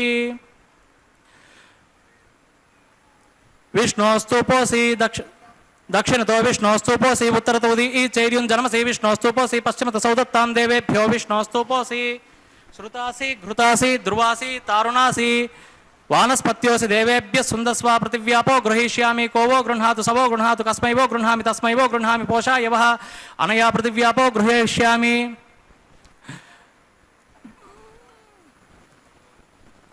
विष्णोस्तुपोऽसि दक्षिणतो विष्णोस्तुपोऽसि उत्तरतो चैर्युञ्जनमसि विष्णोस्तुपोऽसि पश्चिमतो सौदत्तां देवेभ्यो विष्णोस्तुपोऽसि श्रुतासि घृतासि ध्रुवासि तारुणासि वानस्पत्योऽसि देवेभ्यः सुन्दस्वा पृथिव्यापो गृहीष्यामि को वो गृह्णातु सवो गृह्णातु कस्मै वो गृह्णामि तस्मै वो गृह्णामि पोषाय वः अनया पृथिव्यापो गृहीष्यामि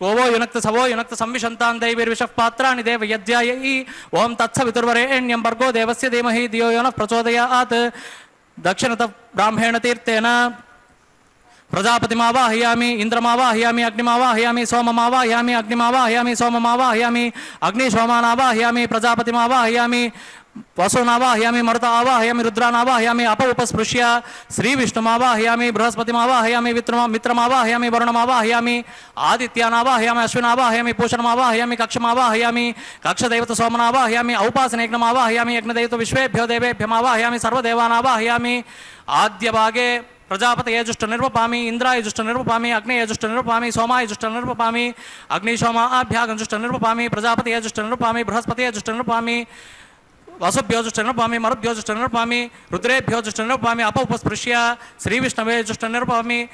को वो युनक्त सवो युनक्त संविशन्तां दैवीर्विषः पात्राणि देव यज्ञायै ओं तत्सवितुर्वरेण्यं भर्गो देवस्य धीमहि धियो यो नः प्रचोदयात् दक्षिणतः ब्राह्मेण तीर्थेन प्रजापतिमावाहयामि इंद्रमावाहयामि अग्निमावाहयामि सोममावाहयामि अग्निमावाहयामि सोममावाहयामि अग्निशोमानावाहयामि प्रजापतिमावाहयामि वसुनावाहयामि मरुत आवाहयामि रुद्रानावाहयामि अप उपस्पृश्य श्रीविष्णुमावाहयामि बृहस्पतिमावाहयामि मित्रमावाहयामि वरुणमावाहयामि आदित्यानावाहयामि अश्विनावाहयामि पूषणमावाहयामि कक्षमावाहयामि कक्षदैवत सोमनावाहयामि औपासनयज्ञमावाहयामि यज्ञदैवत विश्वेभ्यो देवेभ्यमावाहयामि सर्वदेवानावाहयामि आद्यभागे प्रजापतये जुष्ट निर्वपामि इंद्राय जुष्ट निर्वपामि अग्नेय जुष्ट निर्वपामि सोमाय जुष्ट निर्वपामि अग्निशोमाभ्यागं जुष्ट निर्वपामि प्रजापतये जुष्ट निर्वपामि बृहस्पतये जुष्ट निर्वपामि वसुभ्यो जुष्ट निर्वपामि मरुभ्यो जुष्ट निर्वपामि रुद्रेभ्यो जुष्ट निर्वपामि अप उपस्पृश्य श्रीविष्णवे जुष्ट निर्वपामि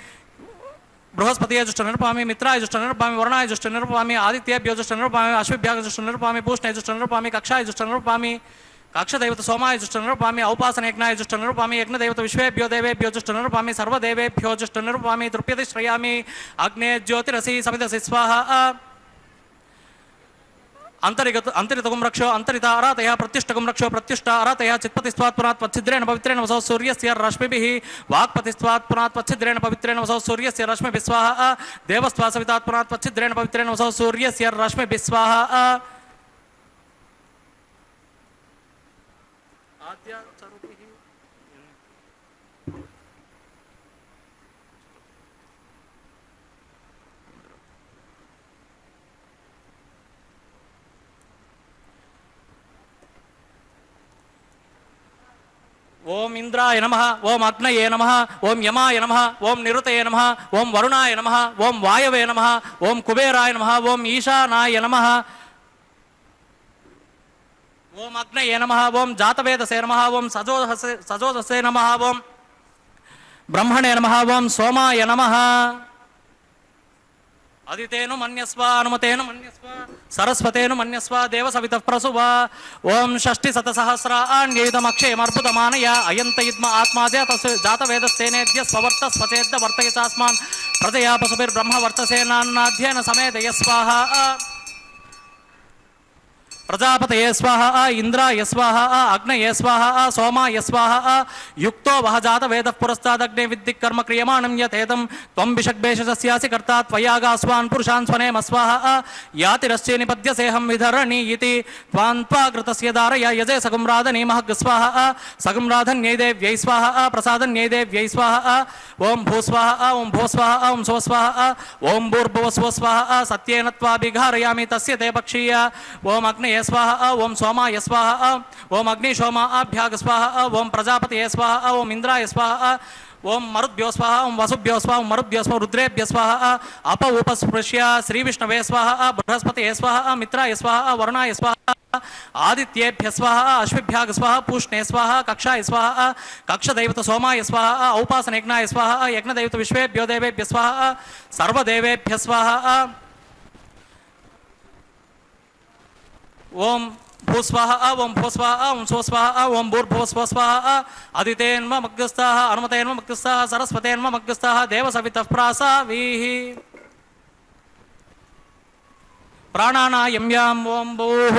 बृहस्पतये जुष्ट निर्वपामि मित्राय जुष्ट निर्वपामि वरुणाय जुष्ट निर्वपामि आदित्येभ्यो जुष्ट निर्वपामि अश्विभ्याग जुष्ट निर्वपामि पूष्णे जुष्ट निर्वपामि कक्षाय जुष्ट निर्वपामि कक्षदैवत सोमाय जुष्ट निर्वपामि औपासनयज्ञाय जुष्ट निर्वपामि यज्ञदैवत विश्वेभ्यो देवेभ्यो जुष्ट निर्वपामि सर्वदेवेभ्यो जुष्ट निर्वपामि तृप्यति श्रयामि अग्ने ज्योतिरसि समिधसि स्वाहा अंतरितगुं रक्षो अंतरिता अरातया प्रत्युष्टगुं रक्षो प्रत्युष्ट अरातया चित्पतिस्त्वात् पुनात्वच्छिद्रेण पवित्रेण वसौ सूर्यस्य रश्मिभिः वाक्पतिस्त्वात् पुनात्वच्छिद्रेण पवित्रेण वसौ सूर्यस्य रश्मिभिः स्वाहा देवस्त्वा सवितात् पुनात्वच्छिद्रेण पवित्रेण वसौ सूर्यस्य रश्मिभिः स्वाहा ओम इंद्राय नमः ओम अग्नये नमः ओम यमाय नमः ओम निरुतये नमः ओम वरुणाय नमः ओम वायवे नमः ओम कुबेराय नमः ओम ईशानाय नमः ओम अग्नये नमः ओम जातवेदसे नमः ओम सजोदसे नमः ओम ब्रह्मणे नमः ओम सोमाय नमः अदितेनु मन्यस्व अनुमतेनु मन्यस्व सरस्वतेनु मन्यस्व देवसवितः प्रसुव ओम षष्टिशतसहस्राण्ययुतमक्षयमर्पुतमानय अयन्त इद्म आत्मा जातवेदस्तेनेद्य स्ववर्त स्वचेद्द वर्तय चास्मान् प्रजया पशुभिर्ब्रह्म वर्तसेनान्नाध्ययन समेत यस्वाहा प्रजापतये स्वाहा इंद्राय स्वाहा अग्नये स्वाहा सोमाय स्वाहा युक्तो वह जातवेदः पुरस्तादग्ने विद्धिः कर्म क्रियमाणं यतेदं त्वं विषग्भेषजस्यासि कर्ता त्वयागास्वान् पुरुषान् स्वनेम स्वाहा यातिरश्चे निपद्यसेहं विधरणि इति त्वान्त्वाकृतस्य धारय यजे सगुम्राधनी महग् स्वाहा सगुम्राधन्यै देव्यै स्वाहा प्रसादन्यै देव्यै स्वाहा ओं भूस्वाहा ओं भूस्वाहा ओं स्वस्वाहा ओं भूर्भुवस्वस्वाहा सत्येन त्वाभिघारयामि तस्य ते पक्षीय ओं अग्नये स्वाहा ओम सोमाय स्वाहा ओम अग्निशोमाभ्याग स्वाहा ओम प्रजापतये स्वाहा ओम इंद्राय स्वाहा ओम मरुद्भ्यो स्वाहा ओम वसुभ्यो स्वाहा ओम मरुद्भ्यो स्वाहा रुद्रेभ्य स्वाहा अप उपस्पृश्य श्रीविष्णवे स्वाहा बृहस्पतये स्वाहा मित्राय स्वाहा वरुणाय स्वाहा ఆదిత్యేభ్య స్వాహ అశ్విభ్యాగ స్వాహ పూష్ణే స్వాహ కక్షాయ స్వాహ కక్షదైవత సోమాయ స్వాహ ఔపాసనయజ్ఞాయ స్వాహ యజ్ఞదైవత విశ్వేభ్యో దేవేభ్య స్వాహ సర్వదేవేభ్య స్వాహ ఓం భూస్వాహ ఓం భూస్వాహ ఓం స్వస్వాహ ఓం భూర్భువస్వస్వాహ అదితేన్వ మగ్గస్థాః అనుమతేన్వ మగ్గస్థాః సరస్వతేన్వ మగ్గస్థాః దేవసవితః ప్రాసావీః ప్రాణానాయమ్యాం ఓం భూః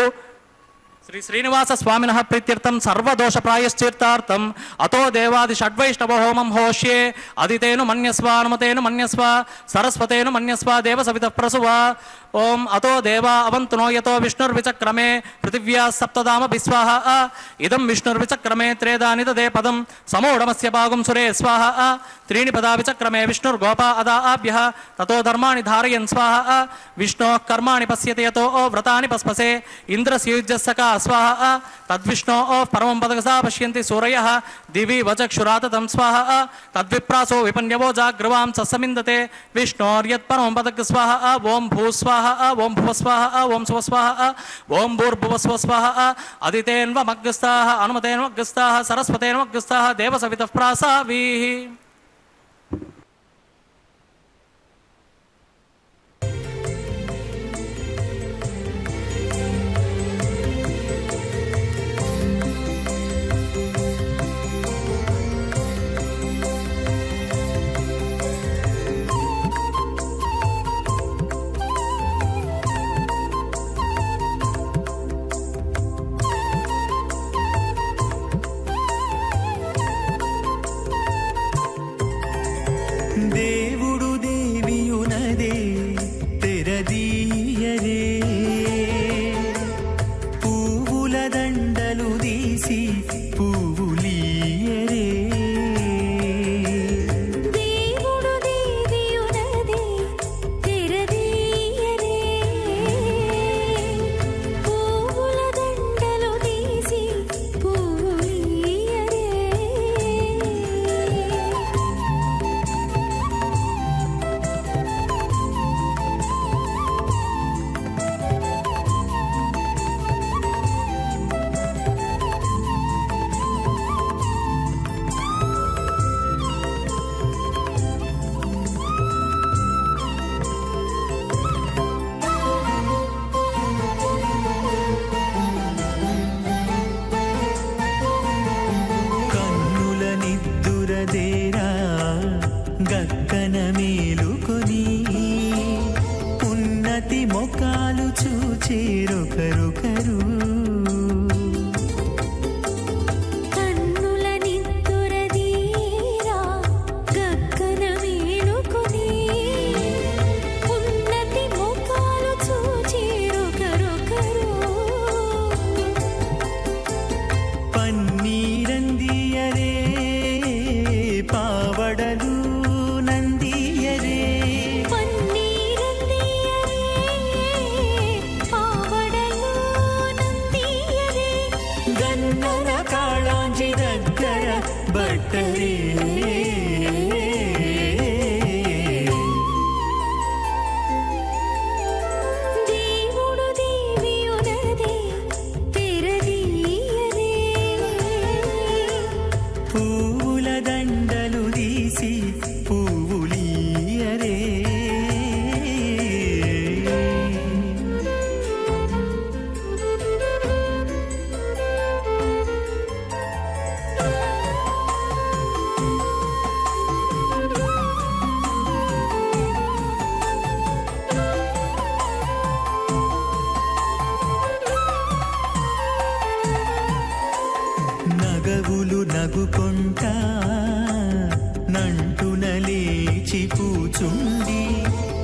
శ్రీ శ్రీనివాస స్వామినః ప్రీత్యర్థం సర్వదోష ప్రాయశ్చిత్తార్థం అతో దేవాది షడ్వైష్ణవ హోమం హోష్యే అదితేను మన్యస్వ అనుమతేను మన్యస్వ సరస్వతేను మన్యస్వ దేవసవితః ప్రసువ ఓం అతో దేవా అవంతునో యతో విష్ణుర్విచక్రమే పృథివ్యా సప్తదామ విస్వాహ ఇదం విష్ణుర్విచక్రమే త్రేదాని తదే పదం సమూఢమస్య భాగం సురే స్వాహ త్రీణి పదా విచక్రమే విష్ణుర్గోపా అదాభ్యః తతో ధర్మాణి ధారయన్ స్వాహ విష్ణోః కర్మాణి పశ్యతి యతో వ్రతాని పస్పసే ఇంద్రస్యుజ్యస్సకా స్వాహ తద్విష్ణోః పరమం పదకసా పశ్యంతి సూరయః దివి వచక్షురాతతం స్వాహ తద్విప్రాసో విపన్యవో జాగ్రవాం సస్సమిందతే విష్ణోర్యత్పరమం పదక స్వాహ ఓం భూస్వాహ ఓం భువస్వాహ ఓం స్వస్వాహ ఓం భూర్భువస్వస్వాహ అదితేన్వమగ్గస్థాః అనుమతేన్వమగ్గస్థాః సరస్వతేన్వమగ్గస్థాః దేవసవితః ప్రాసావీః దేవుడు దేవియునదే తెరదీయరే పువ్వుల దండలు తీసి పువ్వులీయరే దేవుడు దేవియునదే తెరదీయరే పువ్వుల దండలు తీసి పువ్వులీయరే కన్నుల నిద్దురదేరా గక్కన మేలుకొని ఉన్నతి మొకాలు చూచేరొకరొకరు కన్నుల నిద్దురదీరా గగ్గన మేలుకొని ఉన్నతి ముఖాలు చూచేరొకరొకరు పన్నీరందియరే పావడలు నందియరే పన్నీరందియరే పావడలు నందియరే గన్నన కాళాంజి దగ్గర బట్టరే దేవుడు దేవియునదే తెరదీయరే పువ్వుల దండలు తీసి పువ్వులీయరే నగవులు నగుకొంటా నంటున లేచి కూచుండి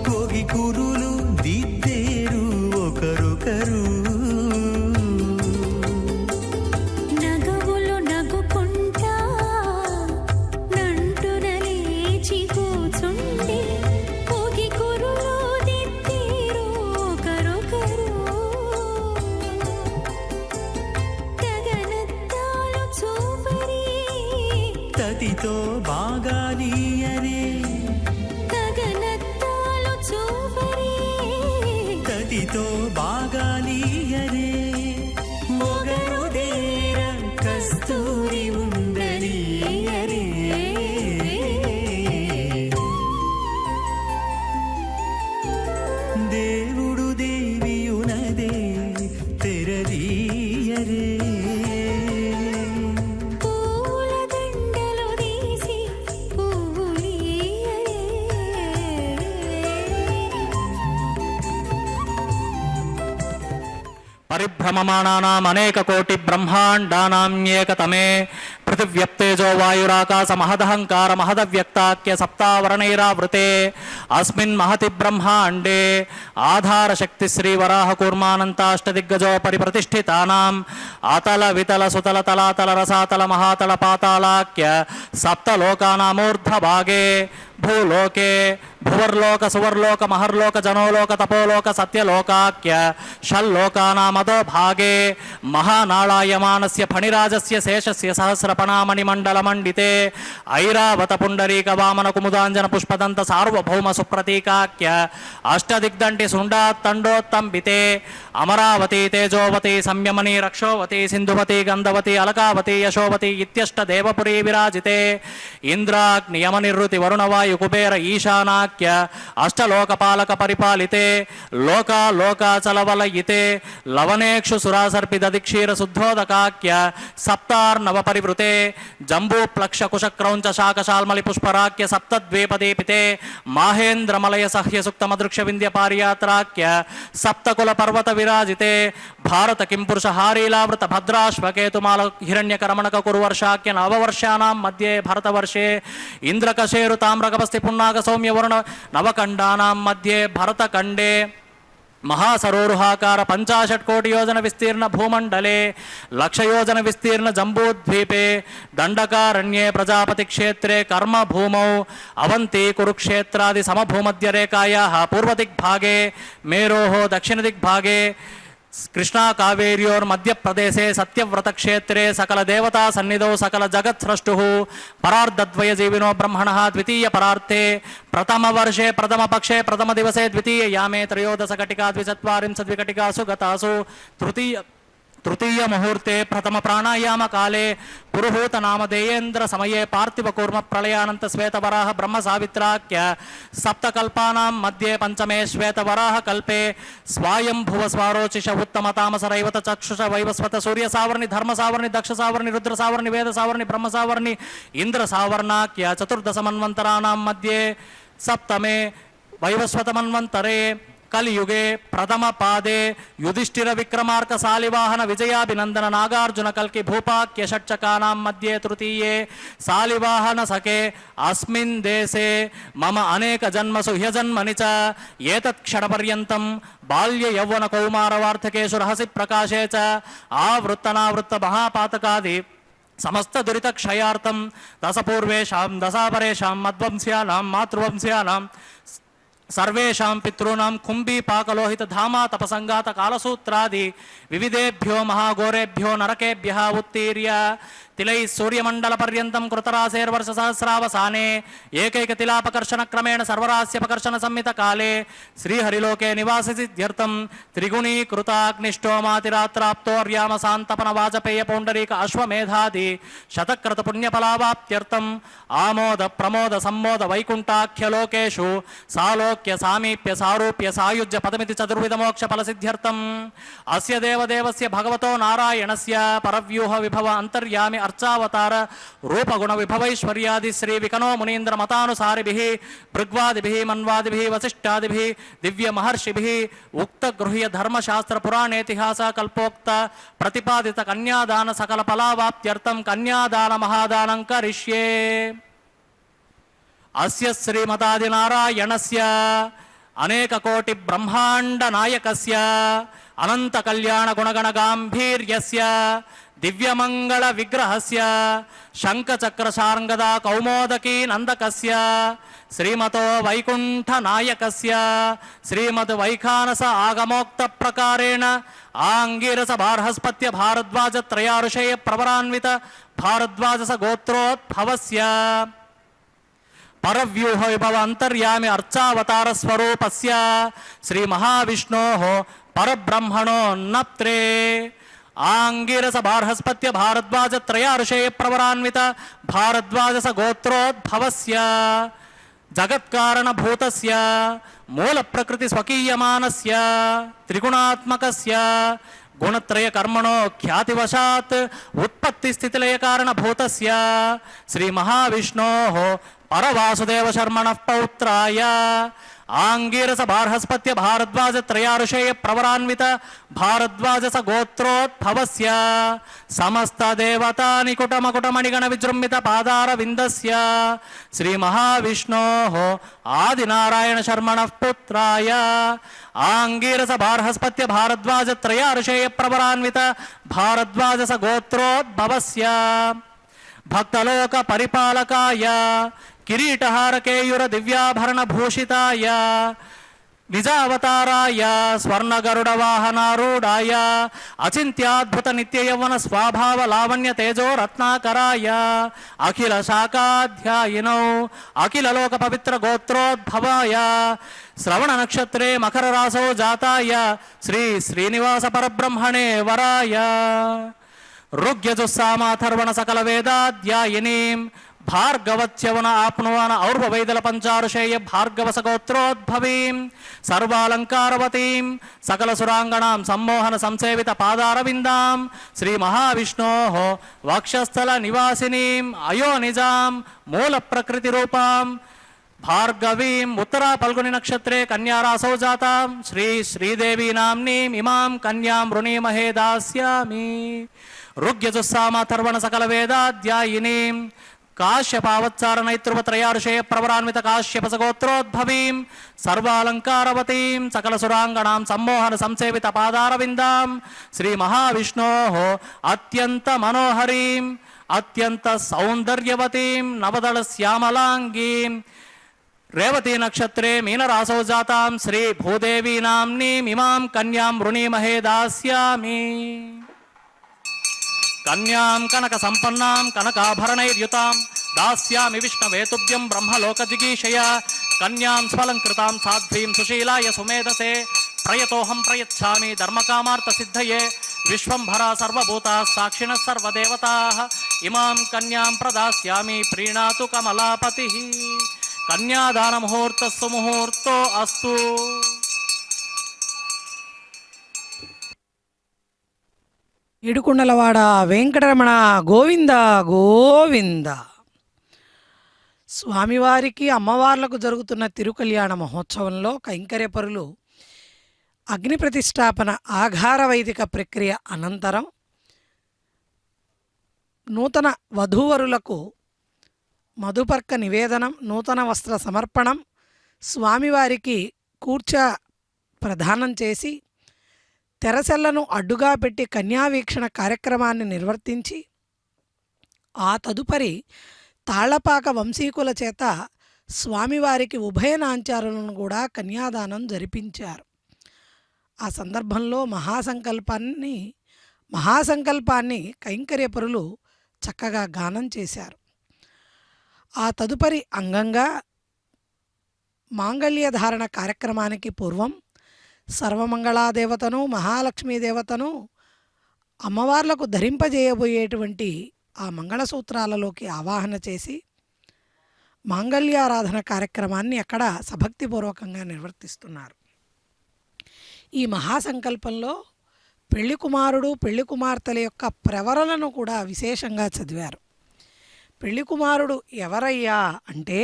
కోగి కురులు దిద్దేరు ఒకరొకరు నగవులు నగుకుంటా నంటున లేచి కూచుండి పోగి కురులు దిద్దేరు ఒకరొకరు గగనత్తాలు చూపరి తతితో బాగాలీయరే గగనత్తాలు చూపరి తతితో బాగాలీయరే పరిభ్రమమాణానాం అనేక కోటి బ్రహ్మాండానామ్యేకతమే పృథివ్యప్తేజో వాయురాకాశ మహదహంకార మహదవ్యక్తాఖ్య సప్తావరణైరావృతే అస్మిన్ మహతి బ్రహ్మాండే ఆధార శక్తి శ్రీ వరాహ కూర్మానంతాష్టదిగ్గజో పరిప్రతిష్ఠితానాం అతల వితల సుతల తలాతల రసాతల మహాతల పాతాళాఖ్య సప్తలోకానామూర్ధభాగే భూలోకే భువర్లోక సువర్లోక మహర్లోక జనోలోక తపోలోక సత్యలోకాఖ్య షల్లోకానామదో భాగే మహానాళాయమానస్య ఫణిరాజస్య శేషస్య సహస్రపణామణిమండలమండితే ఐరావత పుండరీక వామన కుముదాంజన పుష్పదంత సార్వభౌమ సుప్రతీకాఖ్య అష్టదిగ్దంటి శృండాత్తండోత్తంబితే అమరావతి తేజోవతి సంయమని రక్షోవతి సింధువతి గంధవతి అలకావతి యశోవతి ఇత్యష్ట దేవపురీ విరాజితే ఇంద్రాగ్నియమనిర్రుతి వరుణవాయు కుబేర ఈశానాఖ్య అష్టలోకపాలక పరిపాలితే లోకాలోకాచలవలయితే లవనేక్షు సురాసర్పిదధిక్షీర శుద్ధోదకాఖ్య సప్తార్ణవ పరివృతే జంబూప్లక్ష కుశక్రౌంచ శాకశాల్మలి పుష్పరాఖ్య సప్తద్వీపదీపితే మాహేంద్రమలయ సహ్య సుక్తమదృక్ష వింధ్య పారియాత్రాఖ్య సప్తకుల పర్వత విరాజితే భారత కింపురుష హారీలావృత భద్రాశ్వకేతుమాల హిరణ్యకరమణక కురువర్షాఖ్య నవవర్షానాం మధ్యే భరతవర్షే ఇంద్రకశేరు తామ్రకపస్తి పున్నాగ సౌమ్య వరుణ నవకండానాం మధ్యే భరతఖండే మహాసరోరుహాకార 50 కోటి యోజన విస్తీర్ణ భూమండలే లక్షయోజన విస్తీర్ణ జంబూద్వీపే దండకారణ్యే ప్రజాపతి క్షేత్రే కర్మభూమౌ అవంతి కురుక్షేత్రాది సమభూమధ్యరేఖాయాః పూర్వదిగ్భాగే మేరోః దక్షిణదిగ్భాగే కృష్ణా కావేర్యోర్ మధ్యప్రదేశే సత్యవ్రత క్షేత్రే సకల దేవతా సన్నిధౌ సకల జగత్స్రష్టుః పరార్ధద్వయ జీవినో బ్రహ్మణః ద్వితీయ పరార్థే ప్రథమ వర్షే ప్రథమ పక్షే ప్రథమ దివసే ద్వితీయ యామే త్రయోదశ ఘటికా ద్విచత్వారింశత్ విఘటికాసు గతాసు తృతీయ ముహూర్తే ప్రథమ ప్రాణాయామ కాలే పురుహూత నామధేయేంద్ర సమయే పార్థివ కూర్మ ప్రళయానంత శ్వేతవరాహ బ్రహ్మ సావిత్రాఖ్య సప్తకల్పానాం మధ్యే పంచమే శ్వేతవరాహ కల్పే స్వాయంభువ స్వారోచిష ఉత్తమ తామస రైవత చక్షుష వైవస్వత సూర్య సావర్ణి ధర్మ సావర్ణి దక్ష సావర్ణి రుద్ర సావర్ణి వేద సావర్ణి బ్రహ్మ సావర్ణి ఇంద్ర సావర్ణాఖ్య చతుర్దశ మన్వంతరాణాం మధ్యే సప్తమే వైవస్వత మన్వంతరే కలియుగే ప్రథమ పాదే యుధిష్ఠిర విక్రమార్క సాలివాహన విజయాభినందన నాగార్జున కల్కి భూపాక్య షట్చకానాం మధ్యే తృతీయే సాలివాహన సకే అస్మిన్ దేశే మమ అనేక జన్మసు హ్యజన్మని చ ఏతత్ క్షణపర్యంతం బాల్య యౌవన కౌమార వార్ధకేషు రహసి ప్రకాశే చ ఆవృత్తనావృత్త మహాపాతకాది సమస్త దురిత క్షయార్థం దశపూర్వేషాం దశాపరేషాం మధ్వంస్యానాం మాతృవంశ్యానాం సర్వేషాం పితॄణాం కుంభీ పాకలోహిత ధామా తపసంగాత కాలసూత్రాది వివిధేభ్యో మహాఘోరేభ్యో నరకేభ్యః ఉత్తీర్య తిలై సూర్యమండల పర్యంతం కృతరాశేర్వర్ష సహస్రావసానే ఏకైక తిలాపకర్షణ క్రమేణ సర్వరాస్యపకర్షణ సంహిత కాలే శ్రీహరిలోకే నివాసి సిద్ధ్యర్థం త్రిగుణీకృతాగ్నిష్టోమాతిరాత్రాప్తోర్యామ శాంతపన వాజపేయ పౌండరీక అశ్వమేధాది శతక్రత పుణ్యఫలావాప్త్యర్థం ఆమోద ప్రమోద సమ్మోద వైకుంఠాఖ్యలోకేషు సాలోక్య సామీప్య సారూప్య సాయుజ్య పదమితి చతుర్విధ మోక్ష ఫలసిద్ధ్యర్థం అస్య దేవదేవస్య భగవతో నారాయణస్య పరవ్యూహ విభవ అంతర్యామి అర్చావతార రూపగుణ విభవైశ్వర్యాది శ్రీ వికనో మునీంద్ర మతానుసారిభిః భృగ్వాదిభిః మన్వాదిభిః వసిష్ఠాదిభిః దివ్య మహర్షిభిః ఉక్త గృహ్య ధర్మశాస్త్ర పురాణేతిహాస కల్పోక్త ప్రతిపాదిత కన్యాదాన సకల ఫలావాప్త్యర్థం కన్యాదాన మహాదానం కరిష్యే. అస్య శ్రీమతాది నారాయణస్య అనేక కోటి బ్రహ్మాండ నాయకస్య అనంత కళ్యాణ గుణగణ గాంభీర్యస్య దివ్యమంగళ విగ్రహస్య శంఖచక్ర శార్ంగదా కౌమోదకీ నందకస్య శ్రీమతో వైకుంఠ నాయకస్య శ్రీమద్ వైఖానస ఆగమోక్త ప్రకారేణ ఆంగిరస బార్హస్పత్య భారద్వాజ త్రయారుషేయ ప్రవరాన్విత భారద్వాజస గోత్రోద్భవస్య పరవ్యూహ విభవ అంతర్యామి అర్చావతార స్వరూపస్య శ్రీ మహావిష్ణోః పరబ్రహ్మణో నప్త్రే ఆంగిరస బార్హస్పత్య భారద్వాజ త్రయారుషేయ ప్రవరాన్విత భారద్వాజస గోత్రోద్భవస్య జగత్కారణ భూతస్య మూల ప్రకృతి స్వకీయమానస్య త్రిగుణాత్మకస్య గుణత్రయ కర్మణో ఖ్యాతివశాత్ ఉత్పత్తి స్థితిలయ కారణ భూతస్య శ్రీ మహావిష్ణోః పరవాసుదేవ శర్మణః పౌత్రాయ ఆంగీరస బార్హస్పత్య భారద్వాజ త్రయారుషేయ ప్రవరాన్విత భారద్వాజ స గోత్రోద్భవస్య సమస్త దేవతా నికుటమకుటమణిగణ విజృంభిత పాదార విందస్య శ్రీ మహావిష్ణోః ఆదినారాయణ శర్మణః పుత్రాయ ఆంగీరస బార్హస్పత్య భారద్వాజ త్రయారుషేయ ప్రవరాన్విత భారద్వాజ స గోత్రోద్భవస్య భక్తలోక పరిపాలకాయ కిరీటహార కేయూర దివ్యాభరణ భూషితాయ నిజావతారాయ స్వర్ణగరుడ వాహనారూఢాయ అచింత్యాద్భుత నిత్య యౌవన స్వభావ లావణ్య తేజో రత్నాకరాయ అఖిల శాఖాధ్యాయినౌ అఖిల లోక పవిత్ర గోత్రోద్భవాయ శ్రవణ నక్షత్రే మకర రాసో జాతాయ శ్రీ శ్రీనివాస పరబ్రహ్మణే వరాయ ఋగ్యజుస్సామాథర్వణ సకల వేదాధ్యాయినీం భార్గవత్యవన ఆప్నువాన ఔర్వవైదల పంచారుషేయ భార్గవస గోత్రోద్భవీం సర్వాలంకారవతీం సకల సురాంగణాం సమ్మోహన సంసేవిత పాదారవిందాం శ్రీ మహావిష్ణోః వక్షస్థల నివాసినీం అయోనిజాం మూల ప్రకృతి రూపాం భార్గవీం ఉత్తరా పల్గుని నక్షత్రే కన్యారాసౌ జాతాం శ్రీ శ్రీదేవీ నామ్నీం ఇమాం కన్యాం వృణీమహే దాస్యామి ఋగ్యజుస్సామాథర్వణ సకల వేదాధ్యాయినీం కాశ్యపావత్సార నైతృప త్రయారుషేయ ప్రవరాన్విత కాశ్యప సగోత్రోద్భవీం సర్వాలంకారవతీం సకల సురాంగణాం సమ్మోహన సంసేవిత పాదారవిందాం శ్రీ మహావిష్ణోః అత్యంత మనోహరీం అత్యంత సౌందర్యవతీం నవదళ శ్యామలాంగీం రేవతీ నక్షత్రే మీనరాసౌ జాతాం శ్రీ భూదేవీ నామ్నీం ఇమాం కన్యాం వృణీమహే దాస్యామి కన్యాం కనక సంపన్నాం కనకాభరణైర్యుతాం దాస్యామి విష్ణవేతుభ్యం బ్రహ్మలోక జిగీషయ కన్యాం స్ఫలంకృతాం సాధ్వీం సుశీలాయ సుమేధసే ప్రయతోహం ప్రయచ్ఛామి ధర్మకామార్థ సిద్ధయే విశ్వంభరా సర్వభూతా సాక్షిణః సర్వదేవతాః ఇమాం కన్యాం ప్రదాస్యామి ప్రీణాతు కమలాపతిః కన్యాదాన ముహూర్తస్సు ముహూర్తో అస్తు. ఇడుకుండలవాడ వెంకటరమణ గోవింద గోవింద. స్వామివారికి అమ్మవార్లకు జరుగుతున్న తిరుకల్యాణ మహోత్సవంలో కైంకర్యపరులు అగ్ని ప్రతిష్టాపన ఆఘార వైదిక ప్రక్రియ అనంతరం నూతన వధూవరులకు మధుపర్క నివేదనం, నూతన వస్త్ర సమర్పణం, స్వామివారికి కూర్చ ప్రదానం చేసి తెరసెల్లను అడ్డుగా పెట్టి కన్యావీక్షణ కార్యక్రమాన్ని నిర్వర్తించి ఆ తదుపరి తాళ్లపాక వంశీకుల చేత స్వామివారికి ఉభయ నాంచారులను కూడా కన్యాదానం జరిపించారు. ఆ సందర్భంలో మహాసంకల్పాన్ని కైంకర్యపరులు చక్కగా గానం చేశారు. ఆ తదుపరి అంగంగా మాంగళ్యధారణ కార్యక్రమానికి పూర్వం సర్వమంగళాదేవతను, మహాలక్ష్మీదేవతను అమ్మవార్లకు ధరింపజేయబోయేటువంటి ఆ మంగళసూత్రాలలోకి ఆవాహన చేసి మాంగళ్యారాధన కార్యక్రమాన్ని అక్కడ సభక్తిపూర్వకంగా నిర్వర్తిస్తున్నారు. ఈ మహాసంకల్పంలో పెళ్లి కుమారుడు, పెళ్లి కుమార్తెల యొక్క ప్రవరలను కూడా విశేషంగా చదివారు. పెళ్లి కుమారుడు ఎవరయ్యా అంటే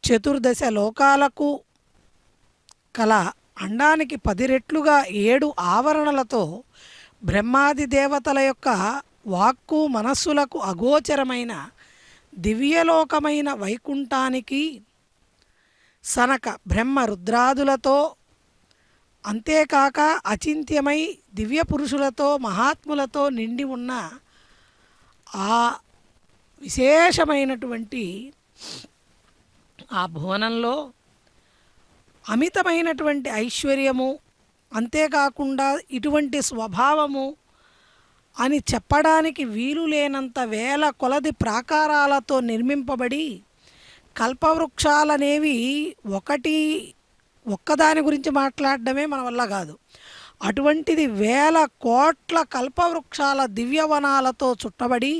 చతుర్దశ లోకాలకు కల అండానికి 10 రెట్లుగా 7 ఆవరణలతో బ్రహ్మాది దేవతల యొక్క వాక్కు మనస్సులకు అగోచరమైన దివ్యలోకమైన వైకుంఠానికి సనక బ్రహ్మ రుద్రాదులతో, అంతేకాక అచింత్యమై దివ్య పురుషులతో మహాత్ములతో నిండి ఉన్న ఆ విశేషమైనటువంటి ఆ భువనంలో అమితమైనటువంటి ఐశ్వర్యము, అంతేకాకుండా ఇటువంటి స్వభావము అని చెప్పడానికి వీలు లేనంత వేల కొలది ప్రాకారాలతో నిర్మింపబడి కల్పవృక్షాలనేవి ఒక్కదాని గురించి మాట్లాడడమే మన వల్ల కాదు. అటువంటిది వేల కోట్ల కల్పవృక్షాల దివ్యవనాలతో చుట్టబడి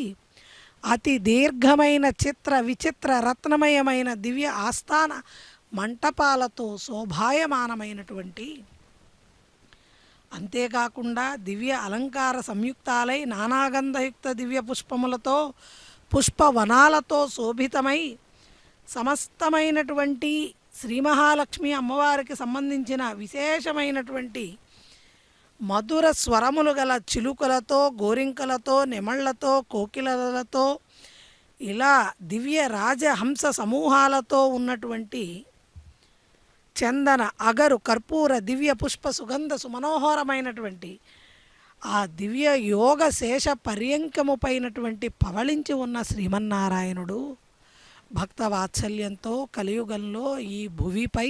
అతి దీర్ఘమైన చిత్ర విచిత్ర రత్నమయమైన దివ్య ఆస్థాన మంటపాలతో శోభాయమానమైనటువంటి, అంతేకాకుండా దివ్య అలంకార సంయుక్తాలై నానాగంధయుక్త దివ్య పుష్పములతో పుష్పవనాలతో శోభితమై సమస్తమైనటువంటి శ్రీ మహాలక్ష్మి అమ్మవారికి సంబంధించిన విశేషమైనటువంటి మధుర స్వరములు గల చిలుకలతో, గోరింకలతో, నెమళ్లతో, కోకిలలతో, ఇలా దివ్య రాజహంస సమూహాలతో ఉన్నటువంటి చందన, అగరు, కర్పూర, దివ్య పుష్ప సుగంధ సుమనోహరమైనటువంటి ఆ దివ్య యోగ శేష పర్యంకము పైనటువంటి పవళించి ఉన్న శ్రీమన్నారాయణుడు భక్త వాత్సల్యంతో కలియుగంలో ఈ భువిపై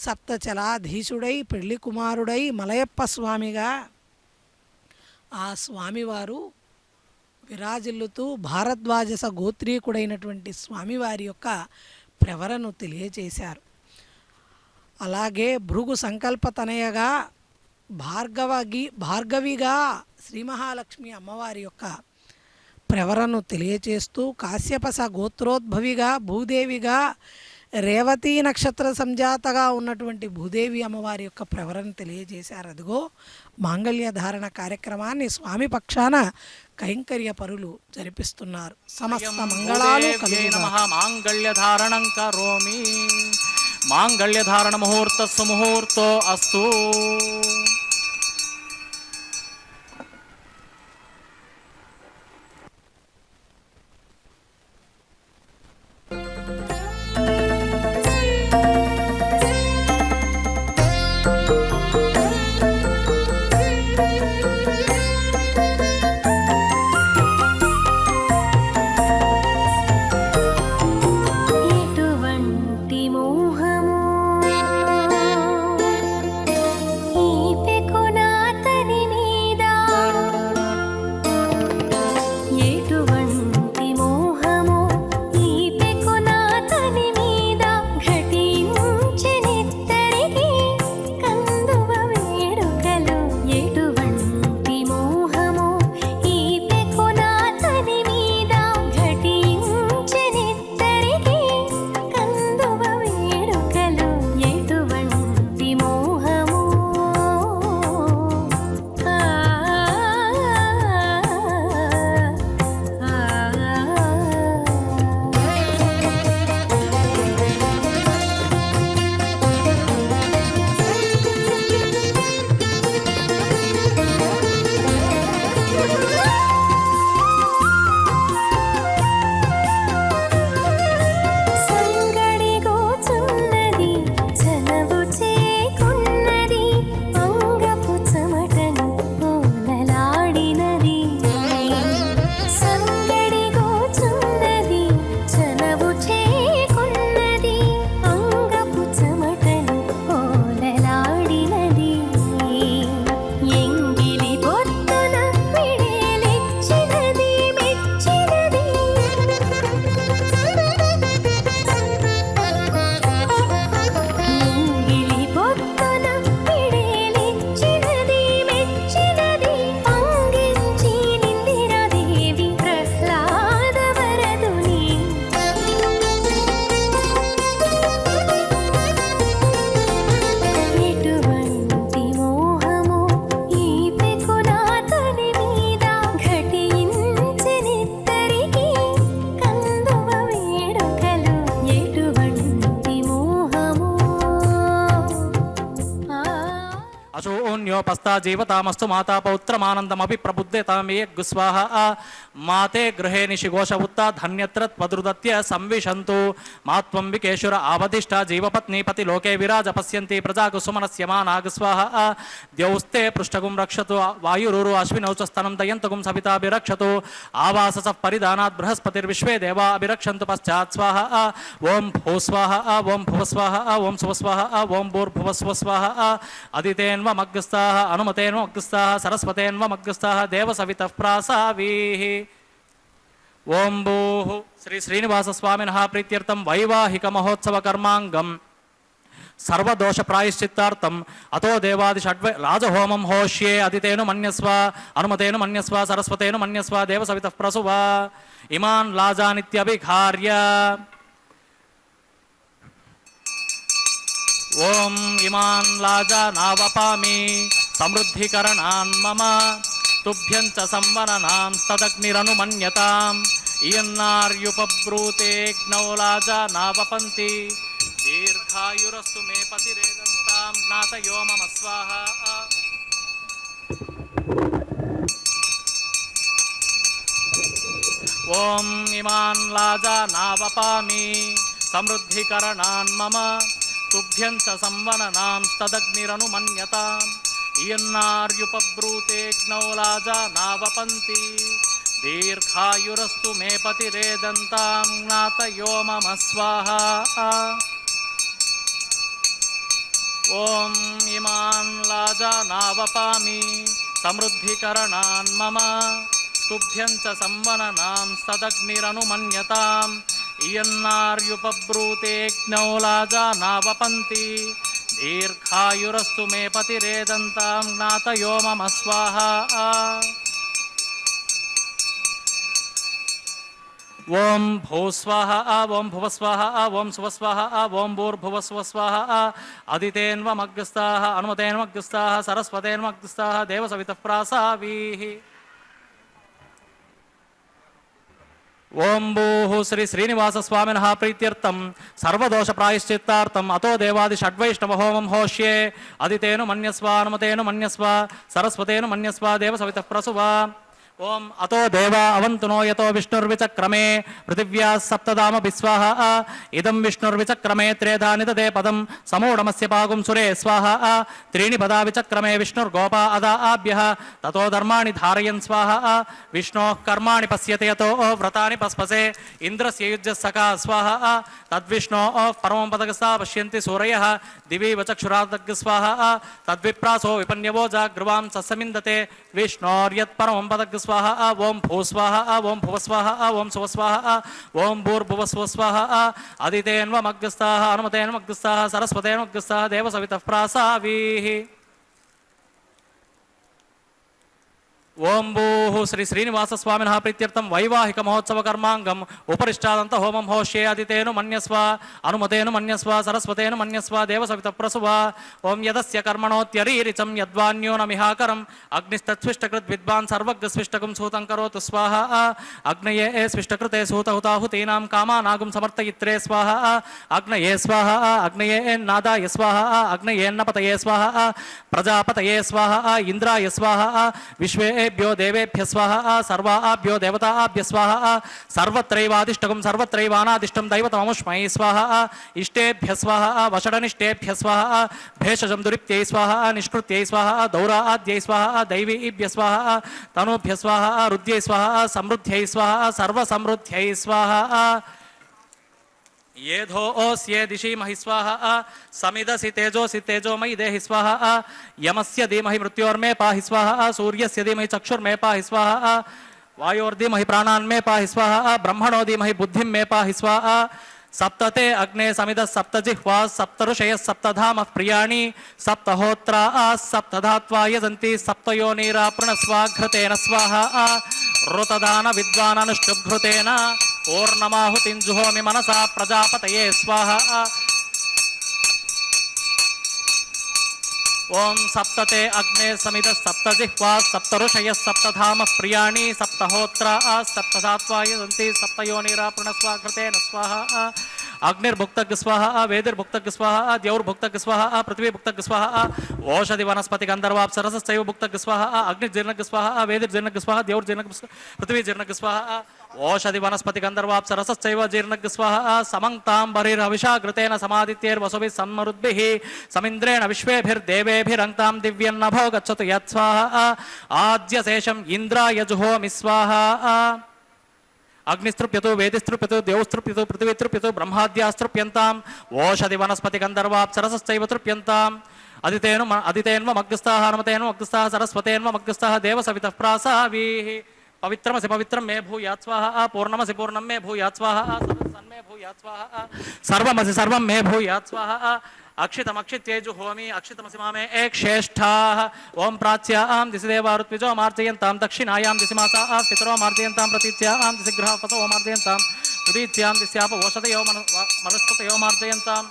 సప్తచలాధీశుడై పెళ్లి కుమారుడై మలయప్ప స్వామిగా ఆ స్వామివారు విరాజిల్లుతూ భారద్వాజస గోత్రీకుడైనటువంటి స్వామివారి యొక్క ప్రవరను తెలియచేశారు. అలాగే భృగు సంకల్పతనయగా భార్గవిగా శ్రీ మహాలక్ష్మి అమ్మవారి యొక్క ప్రవరను తెలియచేస్తూ కాశ్యపస గోత్రోద్భవిగా భూదేవిగా రేవతీ నక్షత్ర సంజాతగా ఉన్నటువంటి భూదేవి అమ్మవారి యొక్క ప్రవరను తెలియజేశారు. అదిగో మాంగళ్య ధారణ కార్యక్రమాన్ని స్వామి పక్షాన కైంకర్య పరులు జరిపిస్తున్నారు. సమస్త మంగళాలు కలుగుగాక. మాంగళ్య ధారణం కరోమి. మాంగళ్య ధారణ ముహూర్త సుముహూర్తో అస్తు. ఎటువంటి మోహము ఈ పెకునాతని మీద, ఎటువంటి మోహము ఈ పెకునాతని మీద, ఘటించెనిద్దరికి కందువ వేడుకలు. ఎటువంటి మోహము ఈ పెకునాతని మీద, ఘటించెనిద్దరికి కందువ వేడుకలు. ఎటువంటి మోహము సంగడిగోచున్నది చనవు చేకున్నది, అంగపు చెమటను పూలలాడినది. సంగడిగోచున్నది చనవు చేకున్నది, అంగపు చెమటను పూలలాడినది. ఎంగిలి పొత్తున పిడేలిచ్చినది మెచ్చినది. ఎంగిలి పొత్తున పిడేలిచ్చినది మెచ్చినది. అంగించి నిందిరదేవి ప్రహ్లాద వరదుని. ఎటువంటి మోహము ఈ పెకునాతని మీద, ఘటించెనిద్దరికి కందువ వేడుకలు. ఎటువంటి మోహము అశూన్యోపస్థా జీవతామస్తు మాతా పౌత్రమానందమపి ప్రబుద్ధతామే గుస్వాహ. మాతే గృహే నిశిఘోష ఉత్తా ధన్యత్ర త్వదృదత్య సంవిశంతు. మాత్వం వికేశుర ఆవధిష్ట జీవపత్నీపతి లోకే విరాజ పశ్యంతి ప్రజాకుసుమనస్య మానాగస్వాహ. ద్యౌస్తే పృష్ఠగుం రక్షతు వాయురురు అశ్వినౌచస్తనం దయంతగుం సవితాభిరక్షతు. ఆవాసస పరిధానాత్ బృహస్పతిర్విశ్వే దేవా అభిరక్షంతు పశ్చాత్ స్వాహ. ఓం భూస్వాహ ఓం భువస్వాహ ఓం సువస్వాహ ఓం భూర్భువస్వస్వాహ. అదితేన్వమగ్రస్తాః అనుమతేన్వమగ్రస్తాః సరస్వతేన్వమగ్రస్తాః దేవసవితః ప్రాసావీః. ఓం భూః శ్రీ శ్రీనివాసస్వామినః ప్రీత్యర్థం వైవాహిక మహోత్సవ కర్మాంగం సర్వదోష ప్రాయశ్చిత్తార్థం అతో దేవాది షడ్వ రాజహోమం హోష్యే. అదితేను మన్యస్వ అనుమతేను మన్యస్వ సరస్వతేను మన్యస్వ దేవసవితః ప్రసువ. ఇమాన్ లాజానిత్యభిఘార్య. ఓం ఇమాన్ లాజా నావపామి సమృద్ధికరణాన్ మమ తుభ్యం చ సంవరణాం తదగ్నిరనుమన్యతాం. ఇయన్నార్యుపబ్రూతే జ్ఞౌ లాజా నావపంతి దీర్ఘ దీర్ఘాయురస్తు మే పతిరేదంతాం జ్ఞాతయో మమ స్వాహ. ఓం ఇమాన్ లాజా నావపామి సమృద్ధికరణాన్ మమ తుభ్యం చ సంవననాం తదగ్నిరనుమన్యతాం ఇయన్నార్యుపబ్రూతేగ్నౌ లాజా నావపంతి దీర్ఘాయురస్తు మే పతిరేదంతాం జ్ఞాతయో మమ స్వాహ. ఓం ఇమాన్ లాజా నావపామి సమృద్ధికరణాన్ మమ తుభ్యం చ సంవననాం సదగ్నిరనుమన్యతాం ఇయన్నార్యుపబ్రూతేగ్నౌ లాజా నావపంతి దీర్ఘాయురస్తు మే పతిరేదంతాం జ్ఞాతయో మమ స్వాహ. ఓం భూస్వాహ ఓం భువస్వాహ ఓం సువస్వాహ ఓం భూర్భువస్వస్వాహ అదితేన్వమగ్రస్తాః అనుమతేన్వగ్రస్తాః సరస్వతేన్వగ్రస్తాః దేవసవితః ప్రాసావీః. ఓం భూః శ్రీ శ్రీనివాసస్వామినః ప్రీత్యర్థం సర్వదోష ప్రాయశ్చిత్తార్థం అతో దేవాది షడ్వైష్ణవ హోమం హోష్యే అదితేను మన్యస్వ అనుమతేను మన్యస్వ సరస్వతేను మన్యస్వ దేవసవితః ప్రసువ. ఓం అతో దేవా అవంతునో యతో విష్ణుర్విచక్రమే పృథివ్యా సప్తదామ విస్వాహ ఇదం విష్ణుర్విచక్రమే త్రేధాని తదే పదం సమూఢమస్య పాగుం సురే స్వాహ. త్రీణి పదా విచక్రమే విష్ణుర్గోపా అదా ఆభ్యః తతో ధర్మాణి ధారయన్ స్వాహ. విష్ణోః కర్మాణి పశ్యతే యతో వ్రతాని పస్పసే ఇంద్రస్య యుజ్యః సఖా స్వాహ. తద్విష్ణోః పరమం పదగస్తా పశ్యంతి సూరయః దివి వచక్షురాదగ్ స్వాహ. తద్విప్రాసో విపన్యవో జాగ్రువాం సస్సమిందతే విష్ణోర్యత్ పరమం పదగ్ స్వాహ. ఓం భూస్వాహ ఓం భువస్వాహ ఓం సువస్వాహ ఓం భూర్భువస్వస్వాహ అదితేన్వమగ్రస్తాః అనుమతేన్వగ్రస్తాః సరస్వతేన్వగ్రస్తాః దేవసవితః ప్రాసావీః. ఓం భూః శ్రీ శ్రీనివాసస్వామినః ప్రీత్యర్థం వైవాహిక మహోత్సవ కర్మాంగం ఉపరిష్టాదంత హోమం హోష్యే అదితేను మన్యస్వ అనుమతేను మన్యస్వ సరస్వతేను మన్యస్వ దేవసవితః ప్రసువ. ఓం యదస్య కర్మణోత్యరీరిచం యద్వాన్యో నమిహాకరం అగ్నిస్తత్స్విష్టకృత్ విద్వాన్ సర్వజ్ఞస్విష్టకం సూతం కరోతు స్వాహ. అగ్నయే స్విష్టకృతే సూతహుతాహుతీనాం కామానాగుం సమర్తయిత్రే స్వాహ. అగ్నయే స్వాహ అగ్నయే నాదాయ స్వాహ అగ్నయేన్నపతయే స్వాహ ప్రజాపతయే స్వాహ ఇంద్రాయ స్వాహ విశ్వేభ్యో దేవేభ్య స్వాహ సర్వాభ్యో దేవతాభ్య స్వాహ. సర్వత్రైవాదిష్టకం సర్వత్రైవానాదిష్టం దైవతమముష్మై స్వాహ. ఇష్టేభ్య స్వాహ వషడనిష్టేభ్య స్వాహ భేషజం దురిప్త్యై స్వాహ నిష్కృత్యై స్వాహ దౌరాద్యై స్వాహ దైవీభ్య స్వాహ తనూభ్య స్వాహ రుద్ధ్యై స్వాహ సమృద్ధ్యై స్వాహ సర్వసమృద్ధ్యై స్వాహ. ఏధోస్యే దిశి మహి స్వాహ సమిదసి తేజోసి తేజోమయి దేహి స్వాహ. యమస్య ధీమహి మృత్యోర్మే పాహి స్వాహ. సూర్యస్య ధీమహి చక్షుర్మే పాహి స్వాహ. వాయోర్ధీమహి ప్రాణాన్మే పాహి స్వాహ. బ్రహ్మణో ధీమహి బుద్ధిం మే పాహి స్వాహ. సప్తతే అగ్నే సమిద సప్త జిహ్వా సప్త ఋషయ సప్తధామ ప్రియాణి సప్తహోత్రా సప్తధాత్వా యజంతి సప్తయోనిరాపృణస్వాఘృతేన స్వాహ. ఋతదాన విద్వాననుష్ఠుభృతేన ఓర్ణమాహుతిం జుహోమి మనసా ప్రజాపతయే స్వాహ. ఓం సప్తతే అగ్నే సమిద సప్త జిహ్వా సప్త ఋషయ సప్తధామ ప్రియాణి సప్తహోత్రా సప్తధాత్వా యజంతి సప్తయోనిరాపృణస్వాఘృతేన స్వాహ. అగ్నిర్భుక్తగ్ స్వాహ వేదిర్భుక్తగ్ స్వాహ ద్యౌర్భుక్తగ్ స్వాహ పృథివీభుక్తగ్ స్వాహ. ఓషధి వనస్పతి గంధర్వాప్సరసశ్చైవ భుక్తగ్ స్వాహ. అగ్నిర్జీర్ణగ్ స్వాహ వేదిర్జీర్ణగ్ స్వాహ ద్యౌర్జీర్ణగ్ పృథివీజీర్ణగ్ స్వాహ. ఓషధి వనస్పతి గంధర్వాప్సరసశ్చైవ జీర్ణగ్ స్వాహ. సమంతాంబరిరవిషాఘృతేన సమాదిత్యైర్వసుభిః సన్మరుద్భిః సమింద్రేణ విశ్వేభిర్దేవేభిరంక్తాం దివ్యన్నభో గచ్చతు యత్స్వాహ. ఆద్యశేషం ఇంద్రాయ జుహోమి స్వాహ. అగ్నిస్తృప్యతు వేదిస్తృప్యతు దేవస్తృప్యతు పృథివీతృప్యతు బ్రహ్మాద్యాస్తృప్యంతాం ఓషధి వనస్పతి గంధర్వాప్సరసశ్చైవ తృప్యంతాం. అదితేన్వమగ్రస్తాః అనుమతేన్వమగ్రస్తాః సరస్వతేన్వమగ్రస్తాః దేవసవితః ప్రాసావీః. పవిత్రమసి పవిత్రం మే భూయాత్ స్వాహ. పూర్ణమసి పూర్ణం మే భూయాత్ స్వాహ. సన్మే భూయాత్ స్వాహ. సర్వమసి సర్వం మే భూయాత్ స్వాహ. అక్షితమక్షిత్యై జుహోమి అక్షితమసి మామే ఏక్షేష్ఠాః. ఓం ప్రాచ్యాం దిశి దేవా ఋత్విజో మార్జయంతాం దక్షిణాయాం దిశి మాసాః పితరో మార్జయంతాం ప్రతీచ్యాం దిశి గృహాః పసవో మార్జయంతాం ఉదీచ్యాం దిశ్యాప ఓషధయో మనస్పతయో మార్జయంతాం.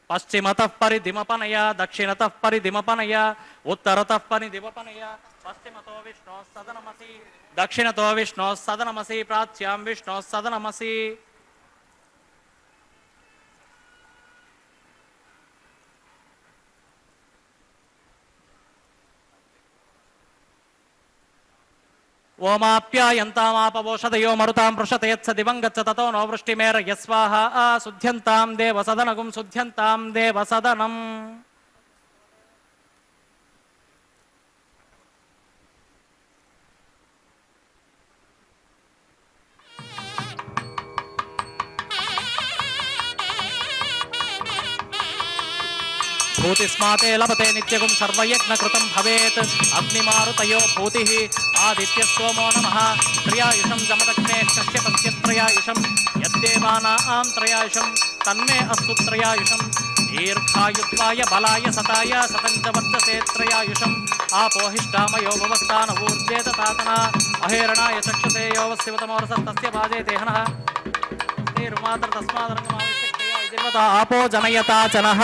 పశ్చిమతః పరిధిమపనయ దక్షిణతః పరిధిమపనయ ఉత్తరతః పరిధిమపనయ పశ్చిమతో విష్ణోః సదనమసి దక్షిణతో విష్ణోః సదనమసి ప్రాచ్యాం విష్ణోః సదనమసి. ఓమాప్యాయంతామాపవోషధయో మరుతాం పృషతయత్స దివం గచ్చ తతో నో వృష్టిమేరయ స్వాహ శుద్ధ్యంతాం దేవసదనగుం శుద్ధ్యంతాం దేవసదనం. భూతిస్మాతే లభతే నిత్యగుం సర్వయజ్ఞకృతం భవేత్. అగ్నిమారుతయో భూతిః ఆదిత్యः సోమో నమః త్రయాయుషం జమదగ్నే కశ్యపస్య త్రయాయుషం యద్దేవానాం త్రయాయుషం తన్మే అస్తు త్రయాయుషం. దీర్ఘాయుత్వాయ బలాయ సతాయ సతంచ వర్ధసే త్రయాయుషం. ఆపోహిష్టామయో భవస్థానవూర్జే తాతన అహేరణాయ చక్షుతే యో వస్యవతమోరసస్తస్య భాజే దేహనః తేరుమాత్ర తస్మాదరంగమావిష్యక్తయా ఇదిర్వత ఆపో జనయతా చనః.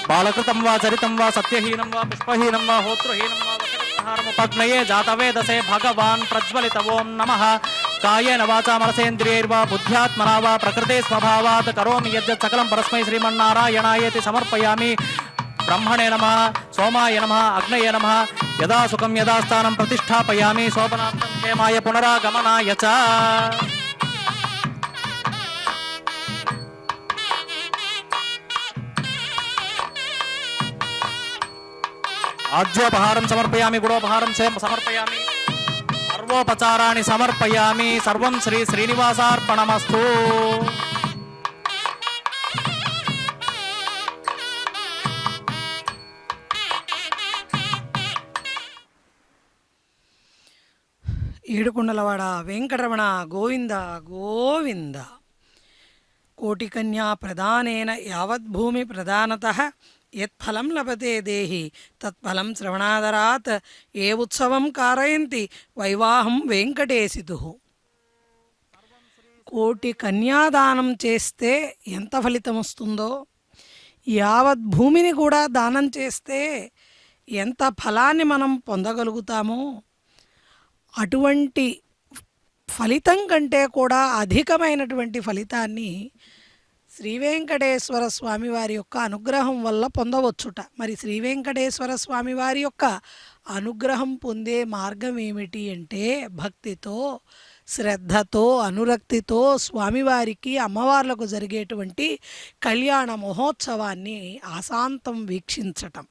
బాలకృతం వా చరితం వా సత్యహీనం వా పుష్పహీనం వా హోతృహీనం వా వశవిగ్రహారముపగ్నయే జాతవేదసే భగవాన్ ప్రజ్వలిత ఓం నమః. కాయేన వాచా మనసేంద్రియైర్వా బుద్ధ్యాత్మనా వా ప్రకృతే స్వభావాత్ కరోమి యజ్జత్ సకలం పరస్మై శ్రీమన్నారాయణాయేతి సమర్పయామి. బ్రహ్మణే నమః సోమాయ నమః అగ్నయే నమః యదా సుఖం యదా స్థానం ప్రతిష్టాపయామి. శోభనార్థం క్షేమాయ పునరాగమనాయ చ. ఆజ్యోపహారం సమర్పయామి గుడోపహారం సమర్పయామి సర్వోపచారాన్ని సమర్పయామి. సర్వం శ్రీ శ్రీనివాసార్పణమస్తు. ఏడుకొండలవాడ వెంకటరమణ గోవింద గోవింద. కోటికన్యా ప్రదానేన యావద్భూమి ప్రదానతః యత్ఫలం లభతే దేహి తత్ఫలం శ్రవణాదరాత్. ఏ ఉత్సవం కారయంతి వైవాహం వెంకటేశితు. కోటి కన్యాదానం చేస్తే ఎంత ఫలితం వస్తుందో, యావత్ భూమిని కూడా దానం చేస్తే ఎంత ఫలాన్ని మనం పొందగలుగుతామో, అటువంటి ఫలితం కంటే కూడా అధికమైనటువంటి ఫలితాన్ని శ్రీ వెంకటేశ్వర స్వామి వారి యొక్క అనుగ్రహం వల్ల పొందవచ్చుట. మరి శ్రీ వెంకటేశ్వర స్వామి వారి యొక్క అనుగ్రహం పొందే మార్గం ఏమిటి అంటే భక్తితో, శ్రద్ధతో, అనురక్తితో స్వామివారికి అమ్మవార్లకు జరిగేటువంటి కళ్యాణ మహోత్సవాన్ని ఆశాంతం వీక్షించటం.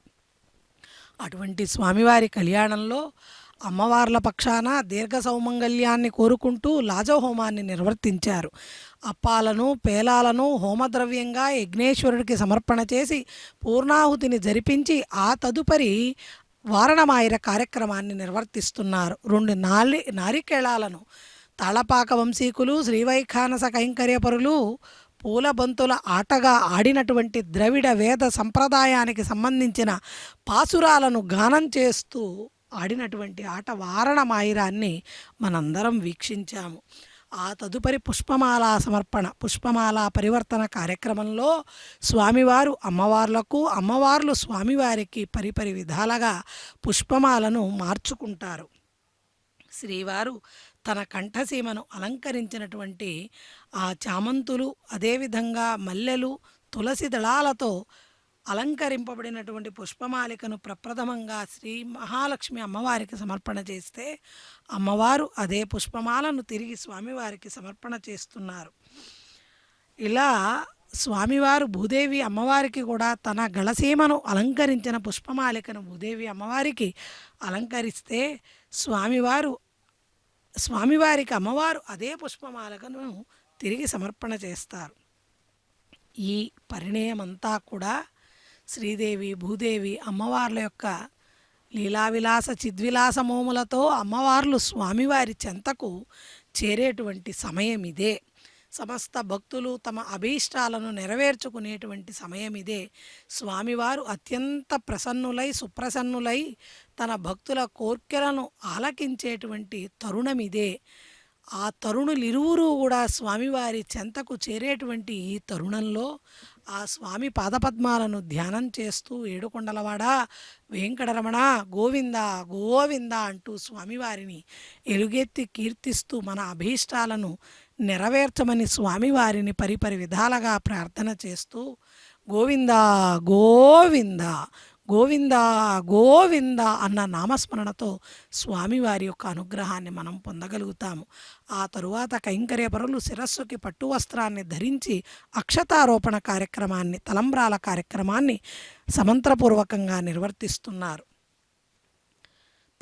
అటువంటి స్వామివారి కళ్యాణంలో అమ్మవార్ల పక్షాన దీర్ఘ సౌమంగళ్యాన్ని కోరుకుంటూ లాజహోమాన్ని నిర్వర్తించారు. అప్పాలను, పేలాలను హోమద్రవ్యంగా యజ్ఞేశ్వరుడికి సమర్పణ చేసి పూర్ణాహుతిని జరిపించి ఆ తదుపరి వారణమాయిర కార్యక్రమాన్ని నిర్వర్తిస్తున్నారు. 2 నారికేళాలను తాళపాక వంశీకులు, శ్రీవైఖానస కైంకర్యపరులు పూలబంతుల ఆటగా ఆడినటువంటి ద్రవిడ వేద సంప్రదాయానికి సంబంధించిన పాసురాలను గానం చేస్తూ ఆడినటువంటి ఆట వారణమాయిరాన్ని మనందరం వీక్షించాము. ఆ తదుపరి పుష్పమాల సమర్పణ, పుష్పమాల పరివర్తన కార్యక్రమంలో స్వామివారు అమ్మవార్లకు, అమ్మవార్లు స్వామివారికి పరిపరి విధాలుగా పుష్పమాలను మార్చుకుంటారు. శ్రీవారు తన కంఠసీమను అలంకరించినటువంటి ఆ చామంతులు, అదేవిధంగా మల్లెలు, తులసి దళాలతో అలంకరింపబడినటువంటి పుష్పమాలికను ప్రప్రథమంగా శ్రీ మహాలక్ష్మి అమ్మవారికి సమర్పణ చేస్తే అమ్మవారు అదే పుష్పమాలను తిరిగి స్వామివారికి సమర్పణ చేస్తున్నారు. ఇలా స్వామివారు భూదేవి అమ్మవారికి కూడా తన గళసీమను అలంకరించిన పుష్పమాలికను భూదేవి అమ్మవారికి అలంకరిస్తే స్వామివారికి అమ్మవారు అదే పుష్పమాలికను తిరిగి సమర్పణ చేస్తారు. ఈ పరిణయమంతా కూడా శ్రీదేవి, భూదేవి అమ్మవార్ల యొక్క లీలావిలాస చిద్విలాస మోములతో అమ్మవార్లు స్వామివారి చెంతకు చేరేటువంటి సమయం ఇదే. సమస్త భక్తులు తమ అభీష్టాలను నెరవేర్చుకునేటువంటి సమయం ఇదే. స్వామివారు అత్యంత ప్రసన్నులై సుప్రసన్నులై తన భక్తుల కోర్కెలను ఆలకించేటువంటి తరుణం ఇదే. ఆ తరుణులిరువురు కూడా స్వామివారి చెంతకు చేరేటువంటి ఈ తరుణంలో ఆ స్వామి పాదపద్మాలను ధ్యానం చేస్తూ ఏడుకొండలవాడా వెంకటరమణ గోవింద గోవింద అంటూ స్వామివారిని ఎలుగెత్తి కీర్తిస్తూ మన అభీష్టాలను నెరవేర్చమని స్వామివారిని పరిపరి విధాలుగా ప్రార్థన చేస్తూ గోవింద గోవింద గోవింద గోవింద అన్న నామస్మరణతో స్వామివారి యొక్క అనుగ్రహాన్ని మనం పొందగలుగుతాము. ఆ తరువాత కైంకర్యపరులు శిరస్సుకి పట్టు వస్త్రాన్ని ధరించి అక్షతారోపణ కార్యక్రమాన్ని, తలంబ్రాల కార్యక్రమాన్ని సమంత్రపూర్వకంగా నిర్వర్తిస్తున్నారు.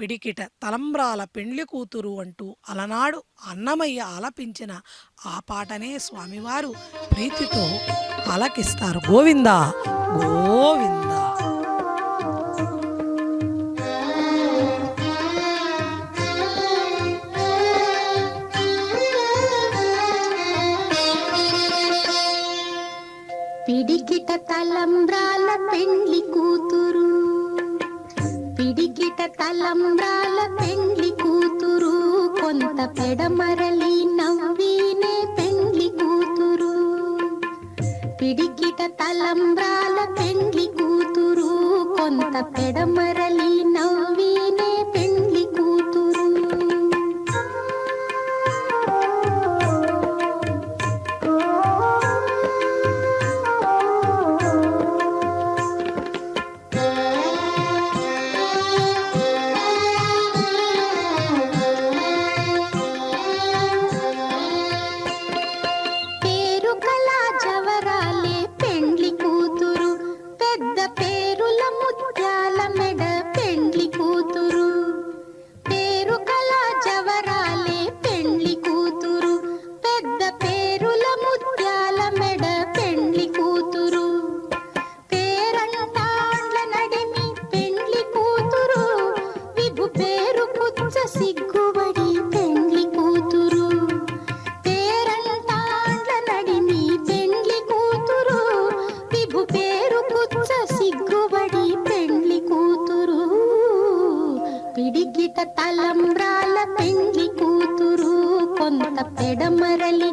పిడికిట తలంబ్రాల పెండ్లి కూతురు అంటూ అలనాడు అన్నమయ్య ఆలపించిన ఆ పాటనే స్వామివారు ప్రీతితో ఆలకిస్తారు. గోవింద గోవింద. పిడికిట తలంబ్రాల పెండ్లి కూతురు, పిడికిట తలంబ్రాల పెండ్లి కూతురు, కొంత పెడమరలి నవ్వినే పెండ్లి కూతురు. పిడికిట తలంబ్రాల పెండ్లి కూతురు, కొంత పెడమరలి నవ్వినే పెండ్లి కూతురు. పిడికిట తలంబ్రాల పెండ్లి కూతురు, కొంత పెడమరలి